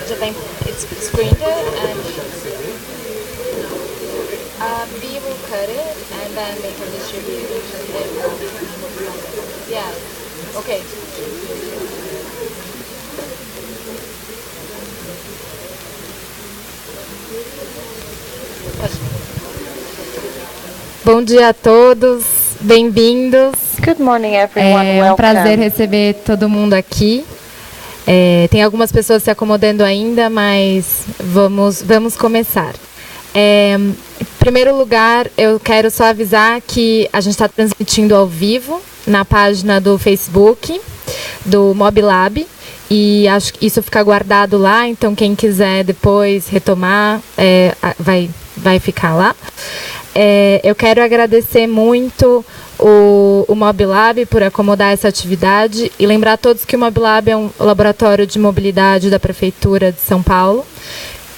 Já está it's printed and we will cut it and then they can distribute it. Yeah. Okay. Bom dia a todos, bem-vindos. Good morning, everyone. É um prazer receber todo mundo aqui. Tem algumas pessoas se acomodando ainda, mas vamos começar. Em primeiro lugar, eu quero só avisar que a gente está transmitindo ao vivo na página do Facebook do MobLab. E acho que isso fica guardado lá, então quem quiser depois retomar, vai ficar lá. Eu quero agradecer muito o MobLab por acomodar essa atividade e lembrar a todos que o MobLab é um laboratório de mobilidade da Prefeitura de São Paulo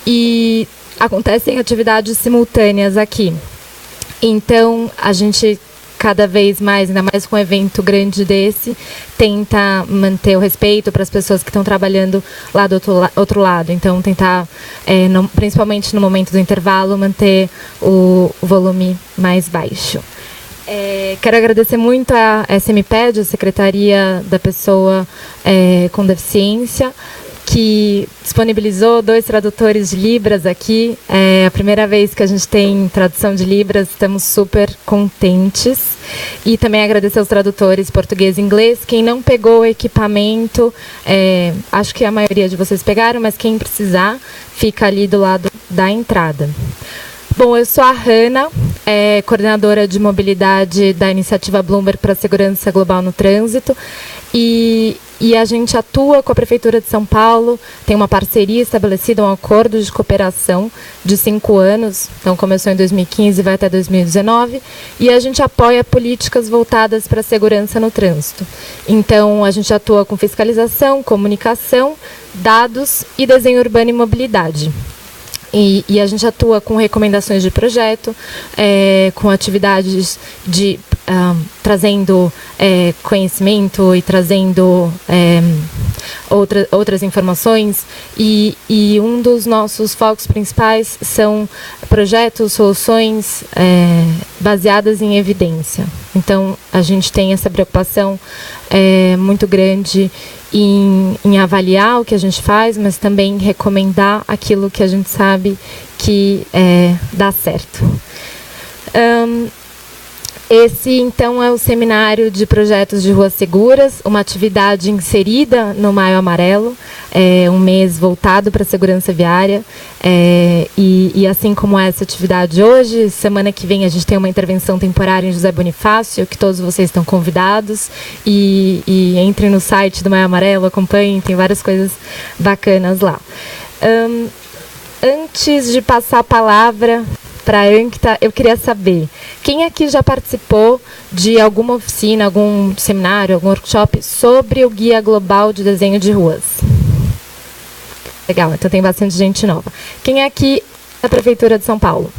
e acontecem atividades simultâneas aqui. Então, a gente cada vez mais, ainda mais com um evento grande desse, tenta manter o respeito para as pessoas que estão trabalhando lá do outro lado. Então, tentar, principalmente no momento do intervalo, manter o volume mais baixo. Quero agradecer muito a SMPED, a Secretaria da Pessoa com Deficiência, que disponibilizou 2 tradutores de Libras aqui. É a primeira vez que a gente tem tradução de Libras, estamos super contentes. E também agradecer aos tradutores português e inglês. Quem não pegou o equipamento, acho que a maioria de vocês pegaram, mas quem precisar, fica ali do lado da entrada. Bom, eu sou a Hanna, coordenadora de mobilidade da iniciativa Bloomberg para a Segurança Global no Trânsito. E a gente atua com a Prefeitura de São Paulo, tem uma parceria estabelecida, um acordo de cooperação de 5 anos, então começou em 2015 e vai até 2019, e a gente apoia políticas voltadas para a segurança no trânsito. Então, a gente atua com fiscalização, comunicação, dados e desenho urbano e mobilidade. E a gente atua com recomendações de projeto, com atividades de trazendo conhecimento e trazendo outras informações. E um dos nossos focos principais são projetos, soluções baseadas em evidência. Então, a gente tem essa preocupação muito grande em avaliar o que a gente faz, mas também recomendar aquilo que a gente sabe que dá certo. Esse, então, é o Seminário de Projetos de Ruas Seguras, uma atividade inserida no Maio Amarelo, um mês voltado para a segurança viária. E assim como essa atividade hoje, semana que vem a gente tem uma intervenção temporária em José Bonifácio, que todos vocês estão convidados. E entrem no site do Maio Amarelo, acompanhem, tem várias coisas bacanas lá. Antes de passar a palavra para a Ankta, eu queria saber, quem aqui já participou de alguma oficina, algum seminário, algum workshop sobre o Guia Global de Desenho de Ruas? Legal, então tem bastante gente nova. Quem aqui é da Prefeitura de São Paulo?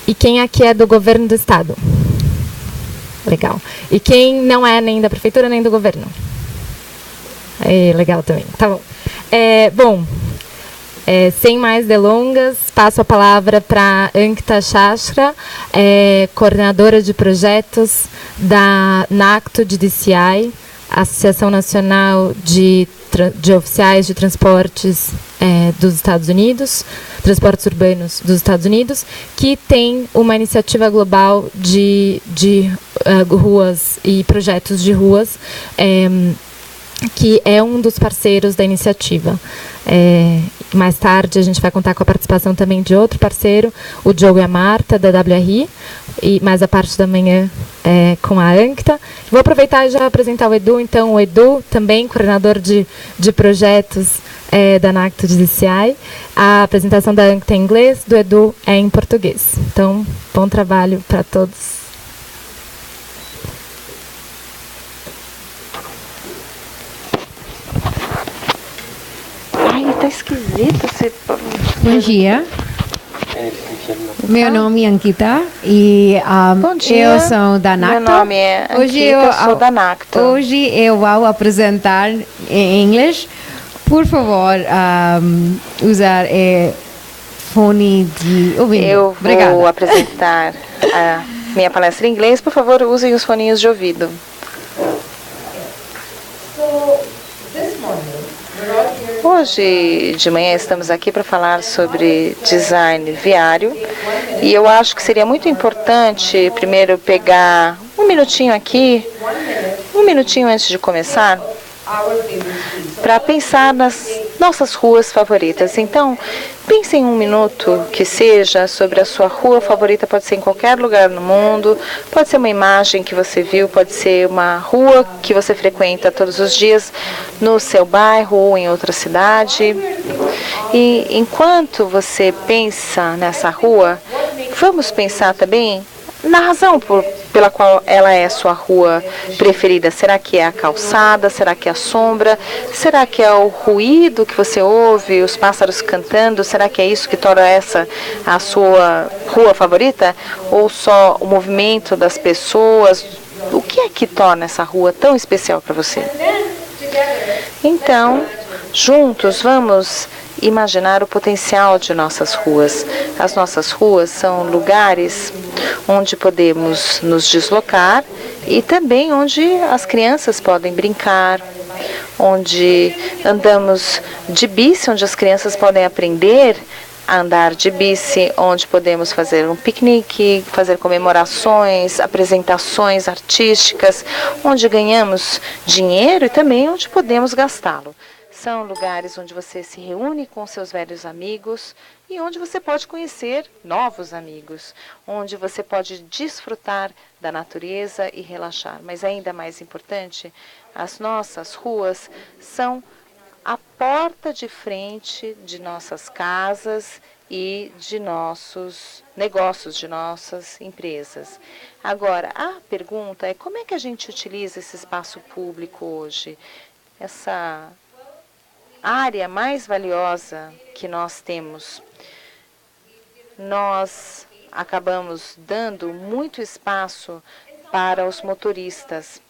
E quem aqui é do Governo do Estado? Legal. E quem não é nem da Prefeitura nem do Governo? Legal também. Tá bom. Sem mais delongas, passo a palavra para Ankta Shastra, coordenadora de projetos da NACTO de DCI, Associação Nacional de Oficiais de Transportes dos Estados Unidos, Transportes Urbanos dos Estados Unidos, que tem uma iniciativa global de ruas e projetos de ruas, que é um dos parceiros da iniciativa. Mais tarde a gente vai contar com a participação também de outro parceiro, o Diogo e a Marta, da WRI, e mais a parte da manhã com a Ankta. Vou aproveitar e já apresentar o Edu. Então, o Edu, também coordenador de projetos da NACTO de DCI. A apresentação da Ankta é em inglês, do Edu é em português. Então, bom trabalho para todos. Ai, tá esquisito esse... Bom dia. Meu nome é Ankita e Bom dia. eu sou da NACTO. Meu nome é Ankita, eu sou da NACTO. Hoje eu vou apresentar em inglês. Por favor, usar fone de ouvido. Eu Obrigada. vou apresentar a minha palestra em inglês. Por favor, usem os foninhos de ouvido. Hoje de manhã estamos aqui para falar sobre design viário e eu acho que seria muito importante primeiro pegar um minutinho aqui, um minutinho antes de começar, para pensar nas nossas ruas favoritas. Então, pense em um minuto que seja sobre a sua rua favorita, pode ser em qualquer lugar no mundo, pode ser uma imagem que você viu, pode ser uma rua que você frequenta todos os dias no seu bairro ou em outra cidade. E enquanto você pensa nessa rua, vamos pensar também na razão pela qual ela é sua rua preferida. Será que é a calçada? Será que é a sombra? Será que é o ruído que você ouve, os pássaros cantando? Será que é isso que torna essa a sua rua favorita? Ou só o movimento das pessoas? O que é que torna essa rua tão especial para você? Então, juntos vamos imaginar o potencial de nossas ruas. As nossas ruas são lugares onde podemos nos deslocar e também onde as crianças podem brincar, onde andamos de bici, onde as crianças podem aprender a andar de bici, onde podemos fazer um piquenique, fazer comemorações, apresentações artísticas, onde ganhamos dinheiro e também onde podemos gastá-lo. São lugares onde você se reúne com seus velhos amigos e onde você pode conhecer novos amigos, onde você pode desfrutar da natureza e relaxar. Mas ainda mais importante, as nossas ruas são a porta de frente de nossas casas e de nossos negócios, de nossas empresas. Agora, a pergunta é como é que a gente utiliza esse espaço público hoje? Essa área mais valiosa que nós temos. Nós acabamos dando muito espaço para os motoristas.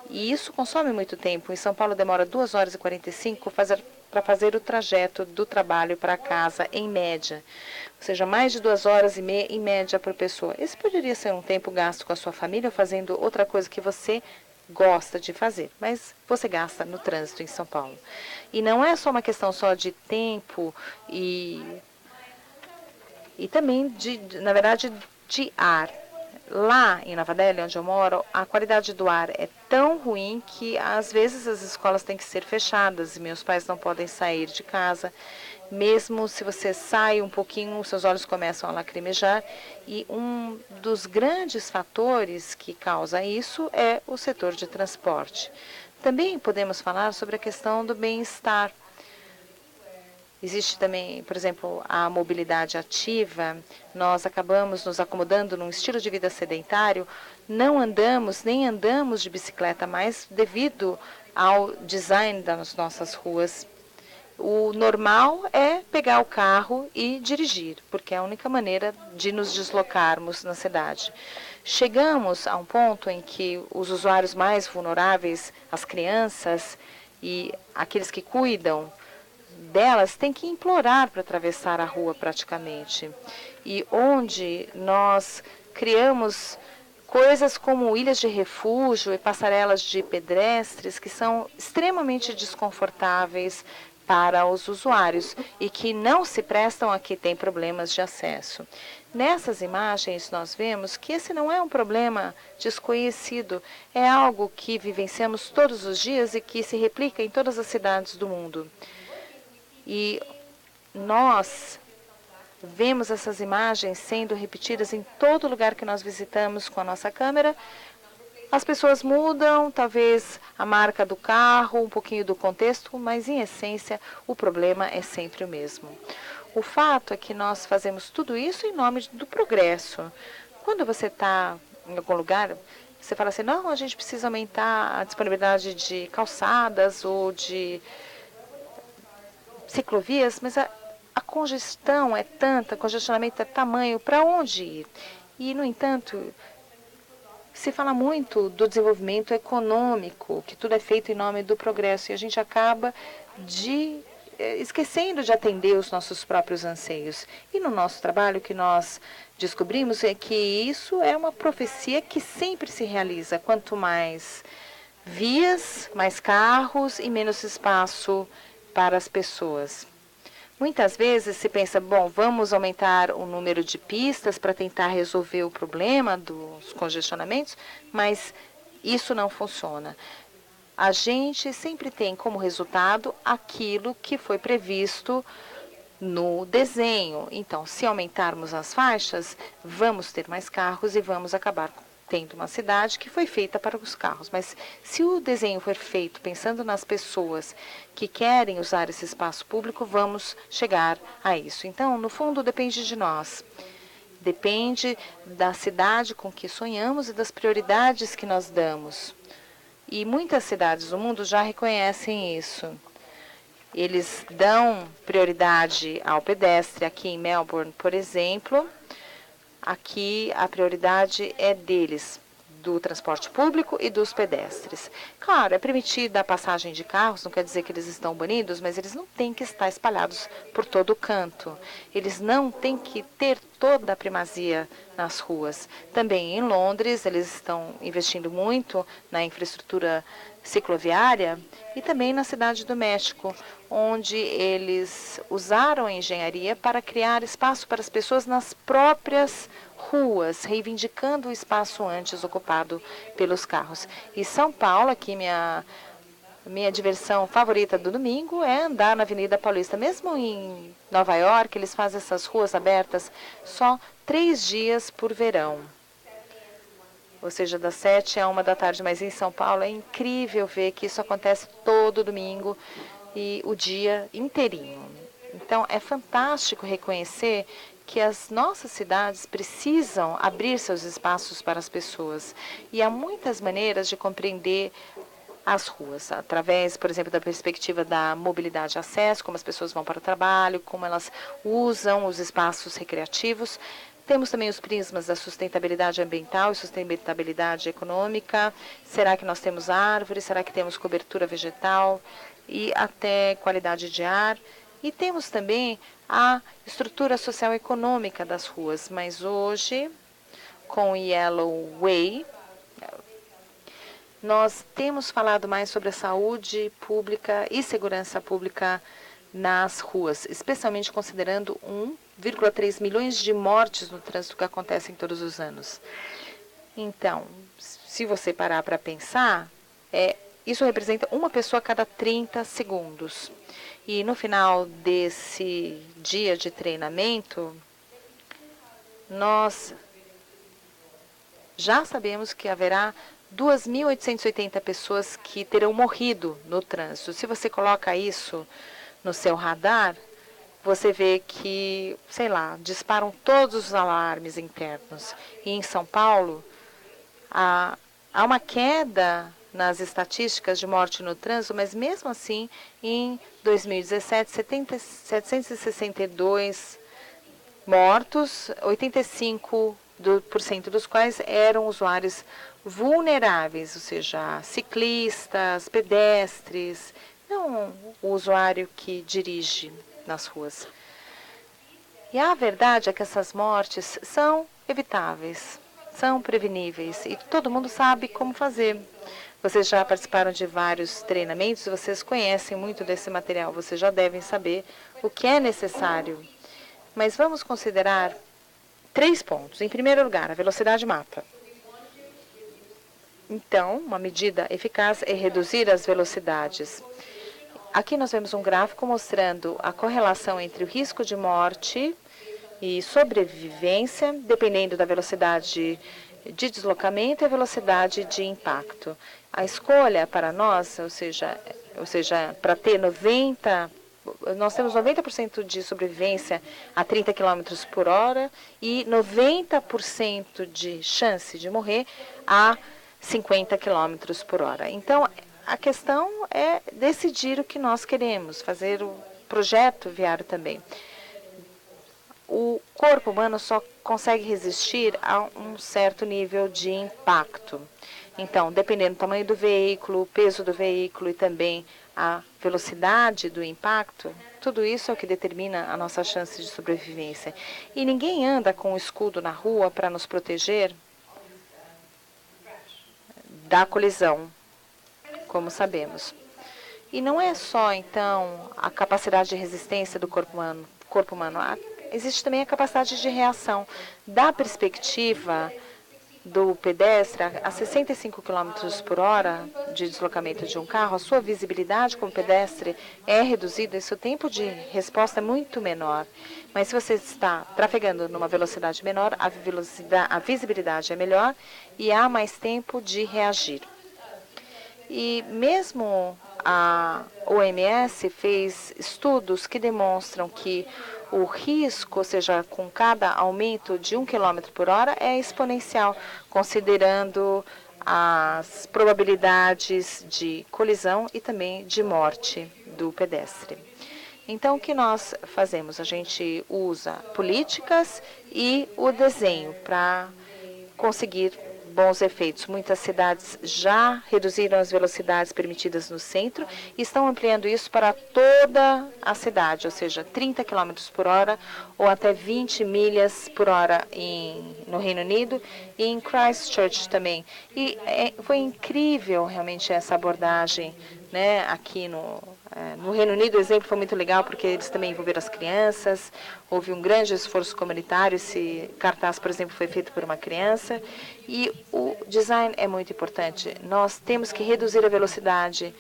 E isso consome muito tempo. Em São Paulo demora 2 horas e 45 para fazer o trajeto do trabalho para casa, em média. Ou seja, mais de 2 horas e meia em média por pessoa. Esse poderia ser um tempo gasto com a sua família ou fazendo outra coisa que você gosta de fazer, mas você gasta no trânsito em São Paulo. E não é só uma questão só de tempo e também, na verdade, de ar. Lá em Nova Delhi, onde eu moro, a qualidade do ar é tão ruim que às vezes as escolas têm que ser fechadas e meus pais não podem sair de casa. Mesmo se você sai um pouquinho, seus olhos começam a lacrimejar. E um dos grandes fatores que causa isso é o setor de transporte. Também podemos falar sobre a questão do bem-estar. Existe também, por exemplo, a mobilidade ativa. Nós acabamos nos acomodando num estilo de vida sedentário. Não andamos, nem andamos de bicicleta mais devido ao design das nossas ruas. O normal é pegar o carro e dirigir, porque é a única maneira de nos deslocarmos na cidade. Chegamos a um ponto em que os usuários mais vulneráveis, as crianças e aqueles que cuidam delas, têm que implorar para atravessar a rua praticamente. E onde nós criamos coisas como ilhas de refúgio e passarelas de pedestres que são extremamente desconfortáveis para os usuários e que não se prestam a que têm problemas de acesso. Nessas imagens nós vemos que esse não é um problema desconhecido, é algo que vivenciamos todos os dias e que se replica em todas as cidades do mundo. E nós vemos essas imagens sendo repetidas em todo lugar que nós visitamos com a nossa câmera. As pessoas mudam, talvez a marca do carro, um pouquinho do contexto, mas em essência o problema é sempre o mesmo. O fato é que nós fazemos tudo isso em nome do progresso. Quando você está em algum lugar, você fala assim, não, a gente precisa aumentar a disponibilidade de calçadas ou de ciclovias, mas a congestão é tanta, o congestionamento é tamanho, para onde ir? E, no entanto, se fala muito do desenvolvimento econômico, que tudo é feito em nome do progresso, e a gente acaba esquecendo de atender os nossos próprios anseios. E no nosso trabalho, o que nós descobrimos é que isso é uma profecia que sempre se realiza. Quanto mais vias, mais carros e menos espaço para as pessoas. Muitas vezes se pensa, bom, vamos aumentar o número de pistas para tentar resolver o problema dos congestionamentos, mas isso não funciona. A gente sempre tem como resultado aquilo que foi previsto no desenho. Então, se aumentarmos as faixas, vamos ter mais carros e vamos acabar tendo uma cidade que foi feita para os carros. Mas se o desenho for feito pensando nas pessoas que querem usar esse espaço público, vamos chegar a isso. Então, no fundo, depende de nós. Depende da cidade com que sonhamos e das prioridades que nós damos. E muitas cidades do mundo já reconhecem isso. Eles dão prioridade ao pedestre. Aqui em Melbourne, por exemplo, aqui a prioridade é deles, do transporte público e dos pedestres. Claro, é permitida a passagem de carros, não quer dizer que eles estão banidos, mas eles não têm que estar espalhados por todo o canto. Eles não têm que ter toda a primazia nas ruas. Também em Londres, eles estão investindo muito na infraestrutura cicloviária e também na cidade do México, onde eles usaram a engenharia para criar espaço para as pessoas nas próprias ruas, reivindicando o espaço antes ocupado pelos carros. E São Paulo, aqui minha diversão favorita do domingo é andar na Avenida Paulista. Mesmo em Nova York, eles fazem essas ruas abertas só 3 dias por verão. Ou seja, das 7 à 1 da tarde. Mas em São Paulo é incrível ver que isso acontece todo domingo e o dia inteirinho. Então, é fantástico reconhecer que as nossas cidades precisam abrir seus espaços para as pessoas. E há muitas maneiras de compreender as ruas, através, por exemplo, da perspectiva da mobilidade e acesso, como as pessoas vão para o trabalho, como elas usam os espaços recreativos. Temos também os prismas da sustentabilidade ambiental e sustentabilidade econômica. Será que nós temos árvores? Será que temos cobertura vegetal? E até qualidade de ar. E temos também a estrutura social e econômica das ruas. Mas hoje, com o Yellow Way, nós temos falado mais sobre a saúde pública e segurança pública nas ruas, especialmente considerando 1,3 milhões de mortes no trânsito que acontecem todos os anos. Então, se você parar para pensar, isso representa uma pessoa a cada 30 segundos. E no final desse dia de treinamento, nós já sabemos que haverá 2.880 pessoas que terão morrido no trânsito. Se você coloca isso no seu radar, você vê que, sei lá, disparam todos os alarmes internos. E em São Paulo, há uma queda nas estatísticas de morte no trânsito, mas mesmo assim, em 2017, 762 mortos, 85% dos quais eram usuários vulneráveis, ou seja, ciclistas, pedestres, não o usuário que dirige nas ruas. E a verdade é que essas mortes são evitáveis, são preveníveis e todo mundo sabe como fazer. Vocês já participaram de vários treinamentos, vocês conhecem muito desse material, vocês já devem saber o que é necessário. Mas vamos considerar 3 pontos. Em primeiro lugar, a velocidade mata. Então, uma medida eficaz é reduzir as velocidades. Aqui nós vemos um gráfico mostrando a correlação entre o risco de morte e sobrevivência, dependendo da velocidade de deslocamento e a velocidade de impacto. A escolha para nós, ou seja, para ter nós temos 90% de sobrevivência a 30 km por hora e 90% de chance de morrer a 50 km por hora. Então, a questão é decidir o que nós queremos, fazer o projeto viário também. o corpo humano só consegue resistir a um certo nível de impacto. Então, dependendo do tamanho do veículo, o peso do veículo e também a velocidade do impacto, tudo isso é o que determina a nossa chance de sobrevivência. E ninguém anda com um escudo na rua para nos proteger da colisão, como sabemos. E não é só, então, a capacidade de resistência do corpo humano. Existe também a capacidade de reação. Da perspectiva do pedestre, a 65 km por hora de deslocamento de um carro, a sua visibilidade como pedestre é reduzida e seu tempo de resposta é muito menor. Mas se você está trafegando numa velocidade menor, a visibilidade é melhor e há mais tempo de reagir. E mesmo a OMS fez estudos que demonstram que o risco, ou seja, com cada aumento de 1 km por hora, é exponencial, considerando as probabilidades de colisão e também de morte do pedestre. Então, o que nós fazemos? A gente usa políticas e o desenho para conseguir bons efeitos. Muitas cidades já reduziram as velocidades permitidas no centro e estão ampliando isso para toda a cidade, ou seja, 30 km por hora ou até 20 milhas por hora no Reino Unido e em Christchurch também. E foi incrível realmente essa abordagem, né, aqui no Reino Unido. O exemplo foi muito legal porque eles também envolveram as crianças, houve um grande esforço comunitário, esse cartaz, por exemplo, foi feito por uma criança. E o design é muito importante. Nós temos que reduzir a velocidade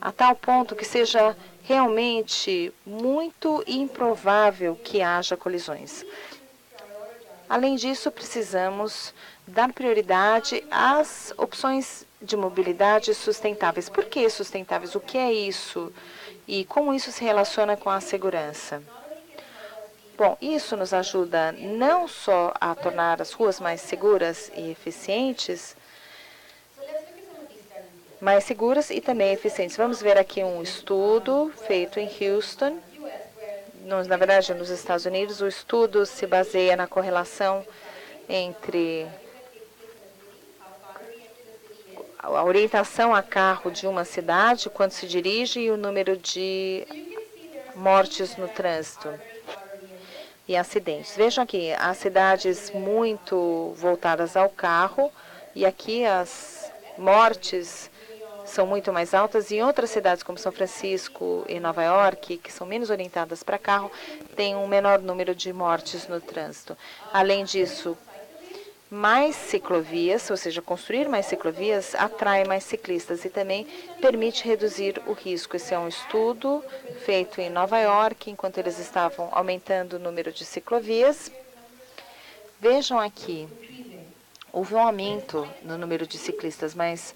a tal ponto que seja realmente muito improvável que haja colisões. Além disso, precisamos dar prioridade às opções de mobilidade sustentáveis. Por que sustentáveis? O que é isso? E como isso se relaciona com a segurança? Bom, isso nos ajuda não só a tornar as ruas mais seguras e eficientes, mais seguras e também eficientes. Vamos ver aqui um estudo feito em Houston. Na verdade, nos Estados Unidos, o estudo se baseia na correlação entre a orientação a carro de uma cidade, quando se dirige, e o número de mortes no trânsito e acidentes. Vejam aqui, as cidades muito voltadas ao carro, e aqui as mortes são muito mais altas. E outras cidades, como São Francisco e Nova York, que são menos orientadas para carro, têm um menor número de mortes no trânsito. Além disso, mais ciclovias, ou seja, construir mais ciclovias, atrai mais ciclistas e também permite reduzir o risco. Esse é um estudo feito em Nova York, enquanto eles estavam aumentando o número de ciclovias. Vejam aqui, houve um aumento no número de ciclistas, mas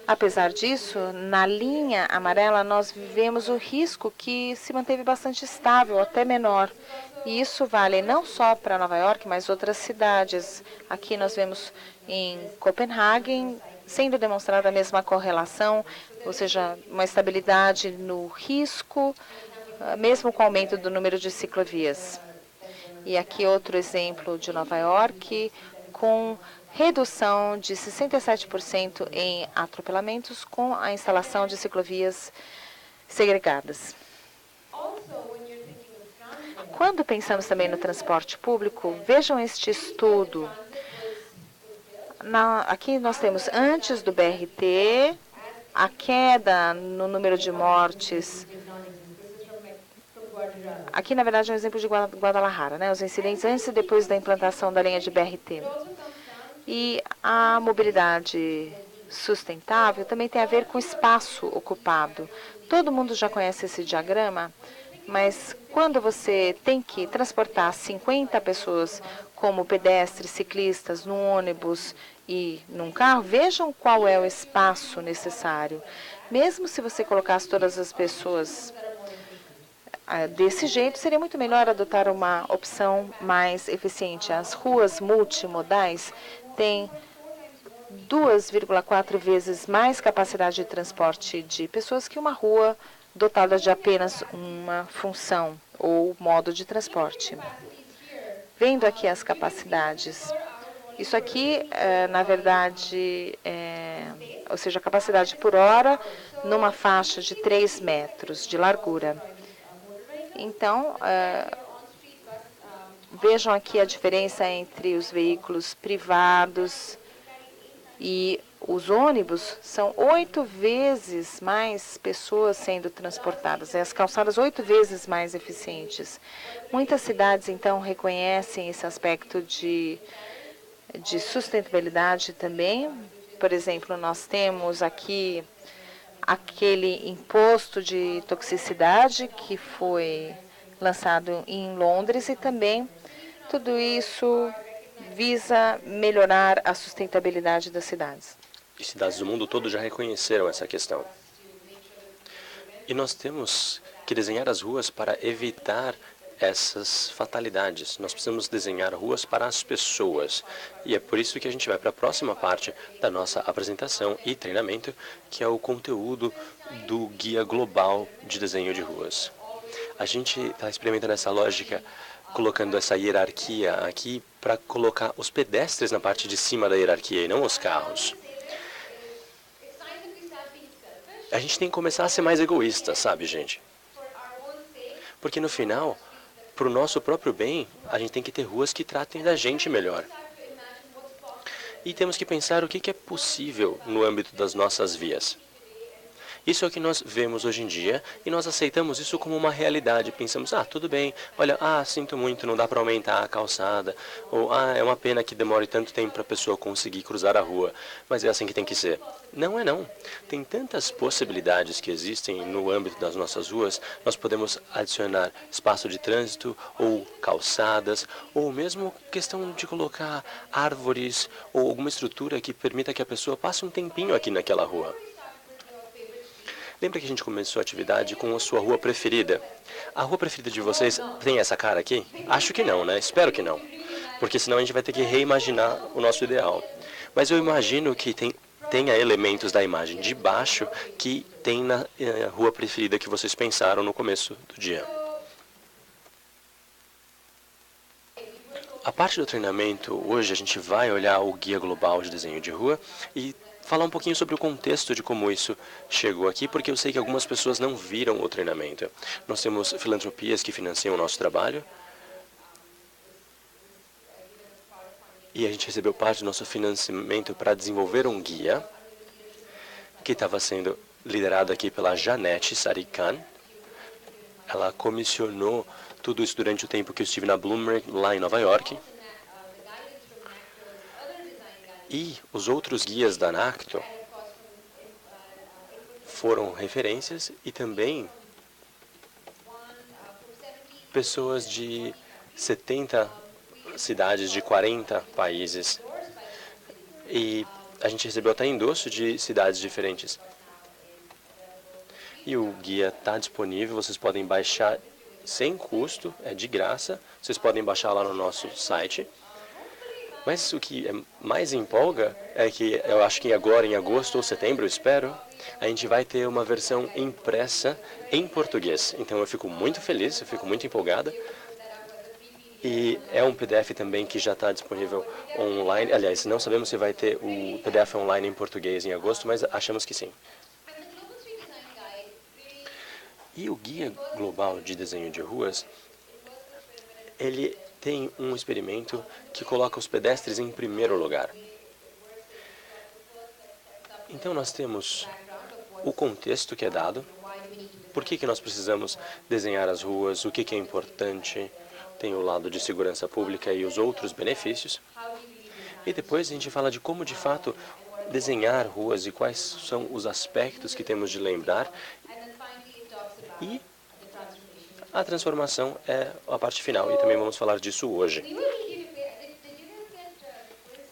apesar disso, na linha amarela nós vemos o risco que se manteve bastante estável, até menor. E isso vale não só para Nova York, mas outras cidades. Aqui nós vemos em Copenhague sendo demonstrada a mesma correlação, ou seja, uma estabilidade no risco, mesmo com o aumento do número de ciclovias. E aqui outro exemplo de Nova York, com redução de 67% em atropelamentos com a instalação de ciclovias segregadas. Quando pensamos também no transporte público, vejam este estudo. Aqui nós temos antes do BRT, a queda no número de mortes. Aqui, na verdade, é um exemplo de Guadalajara, né? Os incidentes antes e depois da implantação da linha de BRT. E a mobilidade sustentável também tem a ver com o espaço ocupado. Todo mundo já conhece esse diagrama, mas quando você tem que transportar 50 pessoas como pedestres, ciclistas, num ônibus e num carro, vejam qual é o espaço necessário. Mesmo se você colocasse todas as pessoas desse jeito, seria muito melhor adotar uma opção mais eficiente. As ruas multimodais têm 2,4 vezes mais capacidade de transporte de pessoas que uma rua dotada de apenas uma função ou modo de transporte. Vendo aqui as capacidades. Isso aqui, na verdade, ou seja, a capacidade por hora numa faixa de 3 metros de largura. Então, vejam aqui a diferença entre os veículos privados e os ônibus. São 8 vezes mais pessoas sendo transportadas, as calçadas 8 vezes mais eficientes. Muitas cidades, então, reconhecem esse aspecto de sustentabilidade também. Por exemplo, nós temos aqui aquele imposto de toxicidade que foi lançado em Londres, e também tudo isso visa melhorar a sustentabilidade das cidades. E cidades do mundo todo já reconheceram essa questão. E nós temos que desenhar as ruas para evitar essas fatalidades. Nós precisamos desenhar ruas para as pessoas. E é por isso que a gente vai para a próxima parte da nossa apresentação e treinamento, que é o conteúdo do Guia Global de Desenho de Ruas. A gente está experimentando essa lógica, colocando essa hierarquia aqui para colocar os pedestres na parte de cima da hierarquia e não os carros. A gente tem que começar a ser mais egoísta, sabe, gente? Porque no final, para o nosso próprio bem, a gente tem que ter ruas que tratem da gente melhor. E temos que pensar o que é possível no âmbito das nossas vias. Isso é o que nós vemos hoje em dia e nós aceitamos isso como uma realidade. Pensamos, tudo bem, olha, sinto muito, não dá para aumentar a calçada. Ou, é uma pena que demore tanto tempo para a pessoa conseguir cruzar a rua. Mas é assim que tem que ser. Não é não. Tem tantas possibilidades que existem no âmbito das nossas ruas. Nós podemos adicionar espaço de trânsito ou calçadas, ou mesmo questão de colocar árvores ou alguma estrutura que permita que a pessoa passe um tempinho aqui naquela rua. Lembra que a gente começou a atividade com a sua rua preferida? A rua preferida de vocês tem essa cara aqui? Acho que não, né? Espero que não. Porque senão a gente vai ter que reimaginar o nosso ideal. Mas eu imagino que tenha elementos da imagem de baixo que tem na rua preferida que vocês pensaram no começo do dia. A parte do treinamento, hoje a gente vai olhar o Guia Global de Desenho de Rua e falar um pouquinho sobre o contexto de como isso chegou aqui, porque eu sei que algumas pessoas não viram o treinamento. Nós temos filantropias que financiam o nosso trabalho. E a gente recebeu parte do nosso financiamento para desenvolver um guia que estava sendo liderado aqui pela Janete Sarikan. Ela comissionou tudo isso durante o tempo que eu estive na Bloomberg, lá em Nova York. E os outros guias da NACTO foram referências e também pessoas de 70 cidades de 40 países. E a gente recebeu até endosso de cidades diferentes. E o guia está disponível, vocês podem baixar sem custo, é de graça. Vocês podem baixar lá no nosso site. Mas o que mais empolga é que eu acho que agora, em agosto ou setembro, eu espero, a gente vai ter uma versão impressa em português. Então eu fico muito feliz, eu fico muito empolgada. E é um PDF também que já está disponível online. Aliás, não sabemos se vai ter o PDF online em português em agosto, mas achamos que sim. E o Guia Global de Desenho de Ruas, ele tem um experimento que coloca os pedestres em primeiro lugar. Então nós temos o contexto que é dado, por que nós precisamos desenhar as ruas, o que é importante, tem o lado de segurança pública e os outros benefícios. E depois a gente fala de como de fato desenhar ruas e quais são os aspectos que temos de lembrar. E a transformação é a parte final, e também vamos falar disso hoje.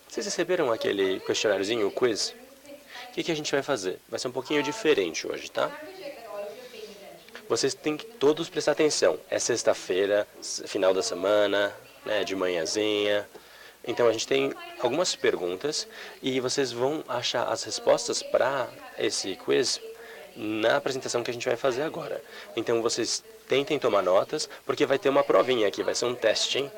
Vocês receberam aquele questionáriozinho, o quiz? O que a gente vai fazer? Vai ser um pouquinho diferente hoje, tá? Vocês têm que todos prestar atenção. É sexta-feira, final da semana, né, de manhãzinha. Então a gente tem algumas perguntas e vocês vão achar as respostas para esse quiz na apresentação que a gente vai fazer agora. Então, vocês tentem tomar notas, porque vai ter uma provinha aqui, vai ser um teste, hein?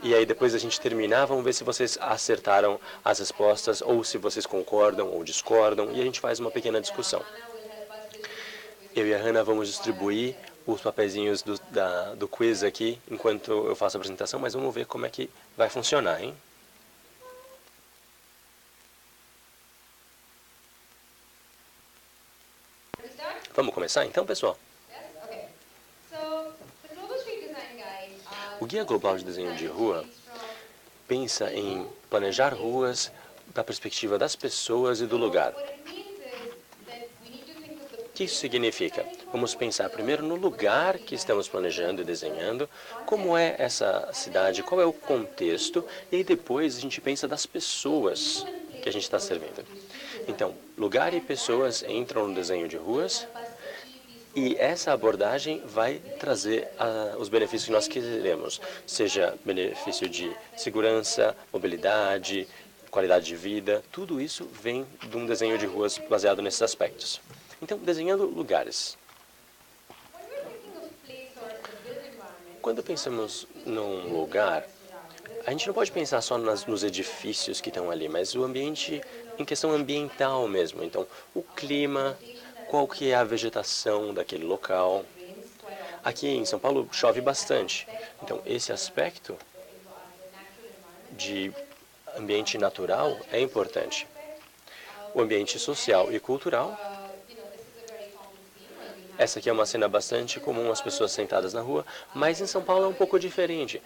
E aí, depois da gente terminar, vamos ver se vocês acertaram as respostas, ou se vocês concordam ou discordam, e a gente faz uma pequena discussão. Eu e a Hannah vamos distribuir os papeizinhos do quiz aqui, enquanto eu faço a apresentação, mas vamos ver como é que vai funcionar, hein? Vamos começar então, pessoal? O Guia Global de Desenho de Rua pensa em planejar ruas da perspectiva das pessoas e do lugar. O que isso significa? Vamos pensar primeiro no lugar que estamos planejando e desenhando, como é essa cidade, qual é o contexto, e aí depois a gente pensa das pessoas que a gente está servindo. Então, lugar e pessoas entram no desenho de ruas, e essa abordagem vai trazer os benefícios que nós queremos, seja benefício de segurança, mobilidade, qualidade de vida, tudo isso vem de um desenho de ruas baseado nesses aspectos. Então, desenhando lugares. Quando pensamos num lugar, a gente não pode pensar só nos edifícios que estão ali, mas o ambiente em questão ambiental mesmo. Então, o clima, qual que é a vegetação daquele local. Aqui em São Paulo chove bastante, então esse aspecto de ambiente natural é importante. O ambiente social e cultural. Essa aqui é uma cena bastante comum, as pessoas sentadas na rua, mas em São Paulo é um pouco diferente.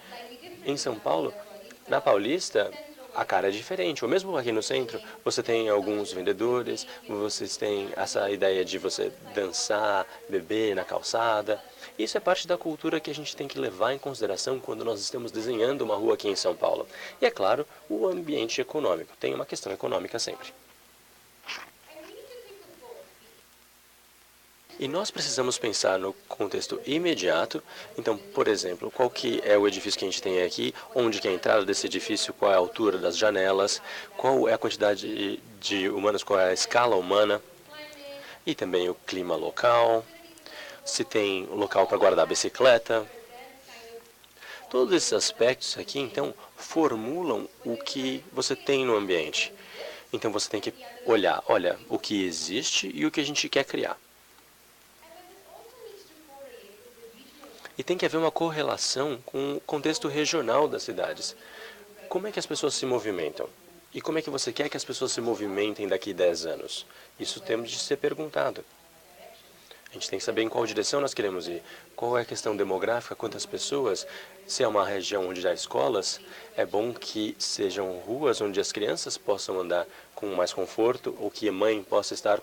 Em São Paulo, na Paulista, a cara é diferente. Ou mesmo aqui no centro, você tem alguns vendedores, vocês têm essa ideia de você dançar, beber na calçada. Isso é parte da cultura que a gente tem que levar em consideração quando nós estamos desenhando uma rua aqui em São Paulo. E é claro, o ambiente econômico. Tem uma questão econômica sempre. E nós precisamos pensar no contexto imediato. Então, por exemplo, qual que é o edifício que a gente tem aqui, onde que é a entrada desse edifício, qual é a altura das janelas, qual é a quantidade de humanos, qual é a escala humana, e também o clima local, se tem local para guardar a bicicleta. Todos esses aspectos aqui, então, formulam o que você tem no ambiente. Então, você tem que olhar, olha, o que existe e o que a gente quer criar. E tem que haver uma correlação com o contexto regional das cidades. Como é que as pessoas se movimentam? E como é que você quer que as pessoas se movimentem daqui a 10 anos? Isso temos de ser perguntado. A gente tem que saber em qual direção nós queremos ir. Qual é a questão demográfica, quantas pessoas. Se é uma região onde há escolas, é bom que sejam ruas onde as crianças possam andar com mais conforto, ou que a mãe possa estar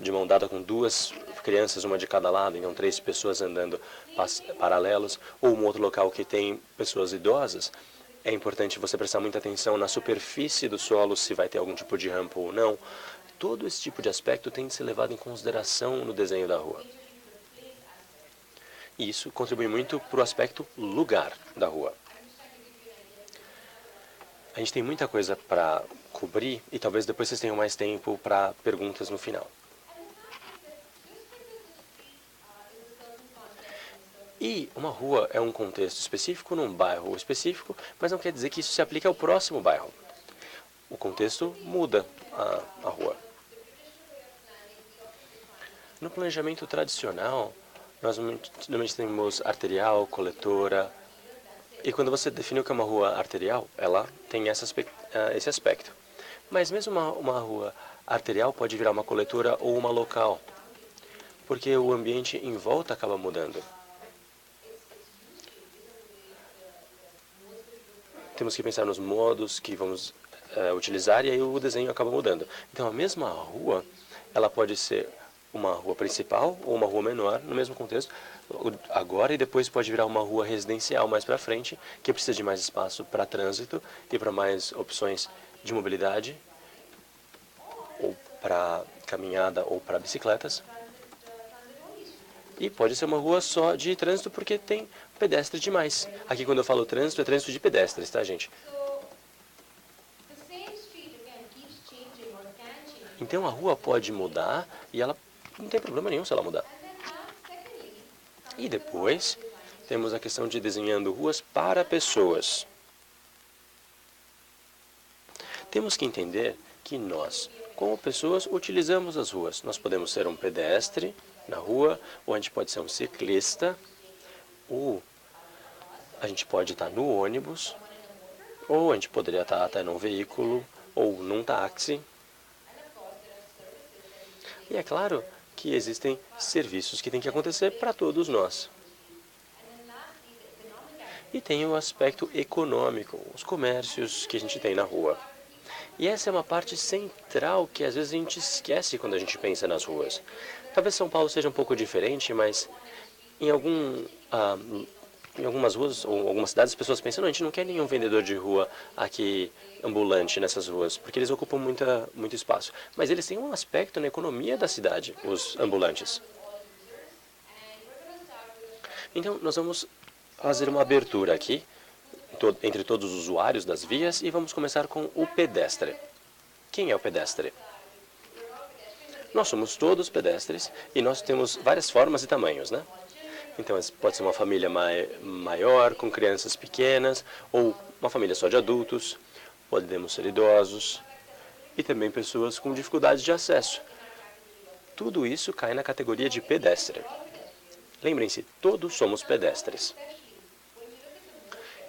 de mão dada com 2 crianças, uma de cada lado, então 3 pessoas andando paralelos, ou um outro local que tem pessoas idosas. É importante você prestar muita atenção na superfície do solo, se vai ter algum tipo de rampa ou não. Todo esse tipo de aspecto tem que ser levado em consideração no desenho da rua. E isso contribui muito para o aspecto lugar da rua. A gente tem muita coisa para cobrir e talvez depois vocês tenham mais tempo para perguntas no final. E uma rua é um contexto específico num bairro específico, mas não quer dizer que isso se aplique ao próximo bairro. O contexto muda a rua. No planejamento tradicional, nós normalmente temos arterial, coletora, e quando você define o que é uma rua arterial, ela tem esse aspecto. Mas mesmo uma rua arterial pode virar uma coletora ou uma local, porque o ambiente em volta acaba mudando. Temos que pensar nos modos que vamos utilizar e aí o desenho acaba mudando. Então a mesma rua, ela pode ser uma rua principal ou uma rua menor no mesmo contexto agora e depois pode virar uma rua residencial mais para frente, que precisa de mais espaço para trânsito e para mais opções de mobilidade ou para caminhada ou para bicicletas. E pode ser uma rua só de trânsito porque tem pedestre demais. Aqui quando eu falo trânsito, é trânsito de pedestres, tá, gente? Então a rua pode mudar e ela não tem problema nenhum se ela mudar. E depois, temos a questão de desenhando ruas para pessoas. Temos que entender que nós, como pessoas, utilizamos as ruas. Nós podemos ser um pedestre na rua, ou a gente pode ser um ciclista, ou a gente pode estar no ônibus, ou a gente poderia estar até num veículo, ou num táxi. E é claro que existem serviços que têm que acontecer para todos nós. E tem o aspecto econômico, os comércios que a gente tem na rua. E essa é uma parte central que às vezes a gente esquece quando a gente pensa nas ruas. Talvez São Paulo seja um pouco diferente, mas em algumas ruas ou algumas cidades as pessoas pensam, não, a gente não quer nenhum vendedor de rua aqui ambulante nessas ruas, porque eles ocupam muito espaço. Mas eles têm um aspecto na economia da cidade, os ambulantes. Então nós vamos fazer uma abertura aqui entre todos os usuários das vias e vamos começar com o pedestre. Quem é o pedestre? Nós somos todos pedestres e nós temos várias formas e tamanhos, né? Então pode ser uma família maior, com crianças pequenas, ou uma família só de adultos, podemos ser idosos e também pessoas com dificuldade de acesso. Tudo isso cai na categoria de pedestre. Lembrem-se, todos somos pedestres.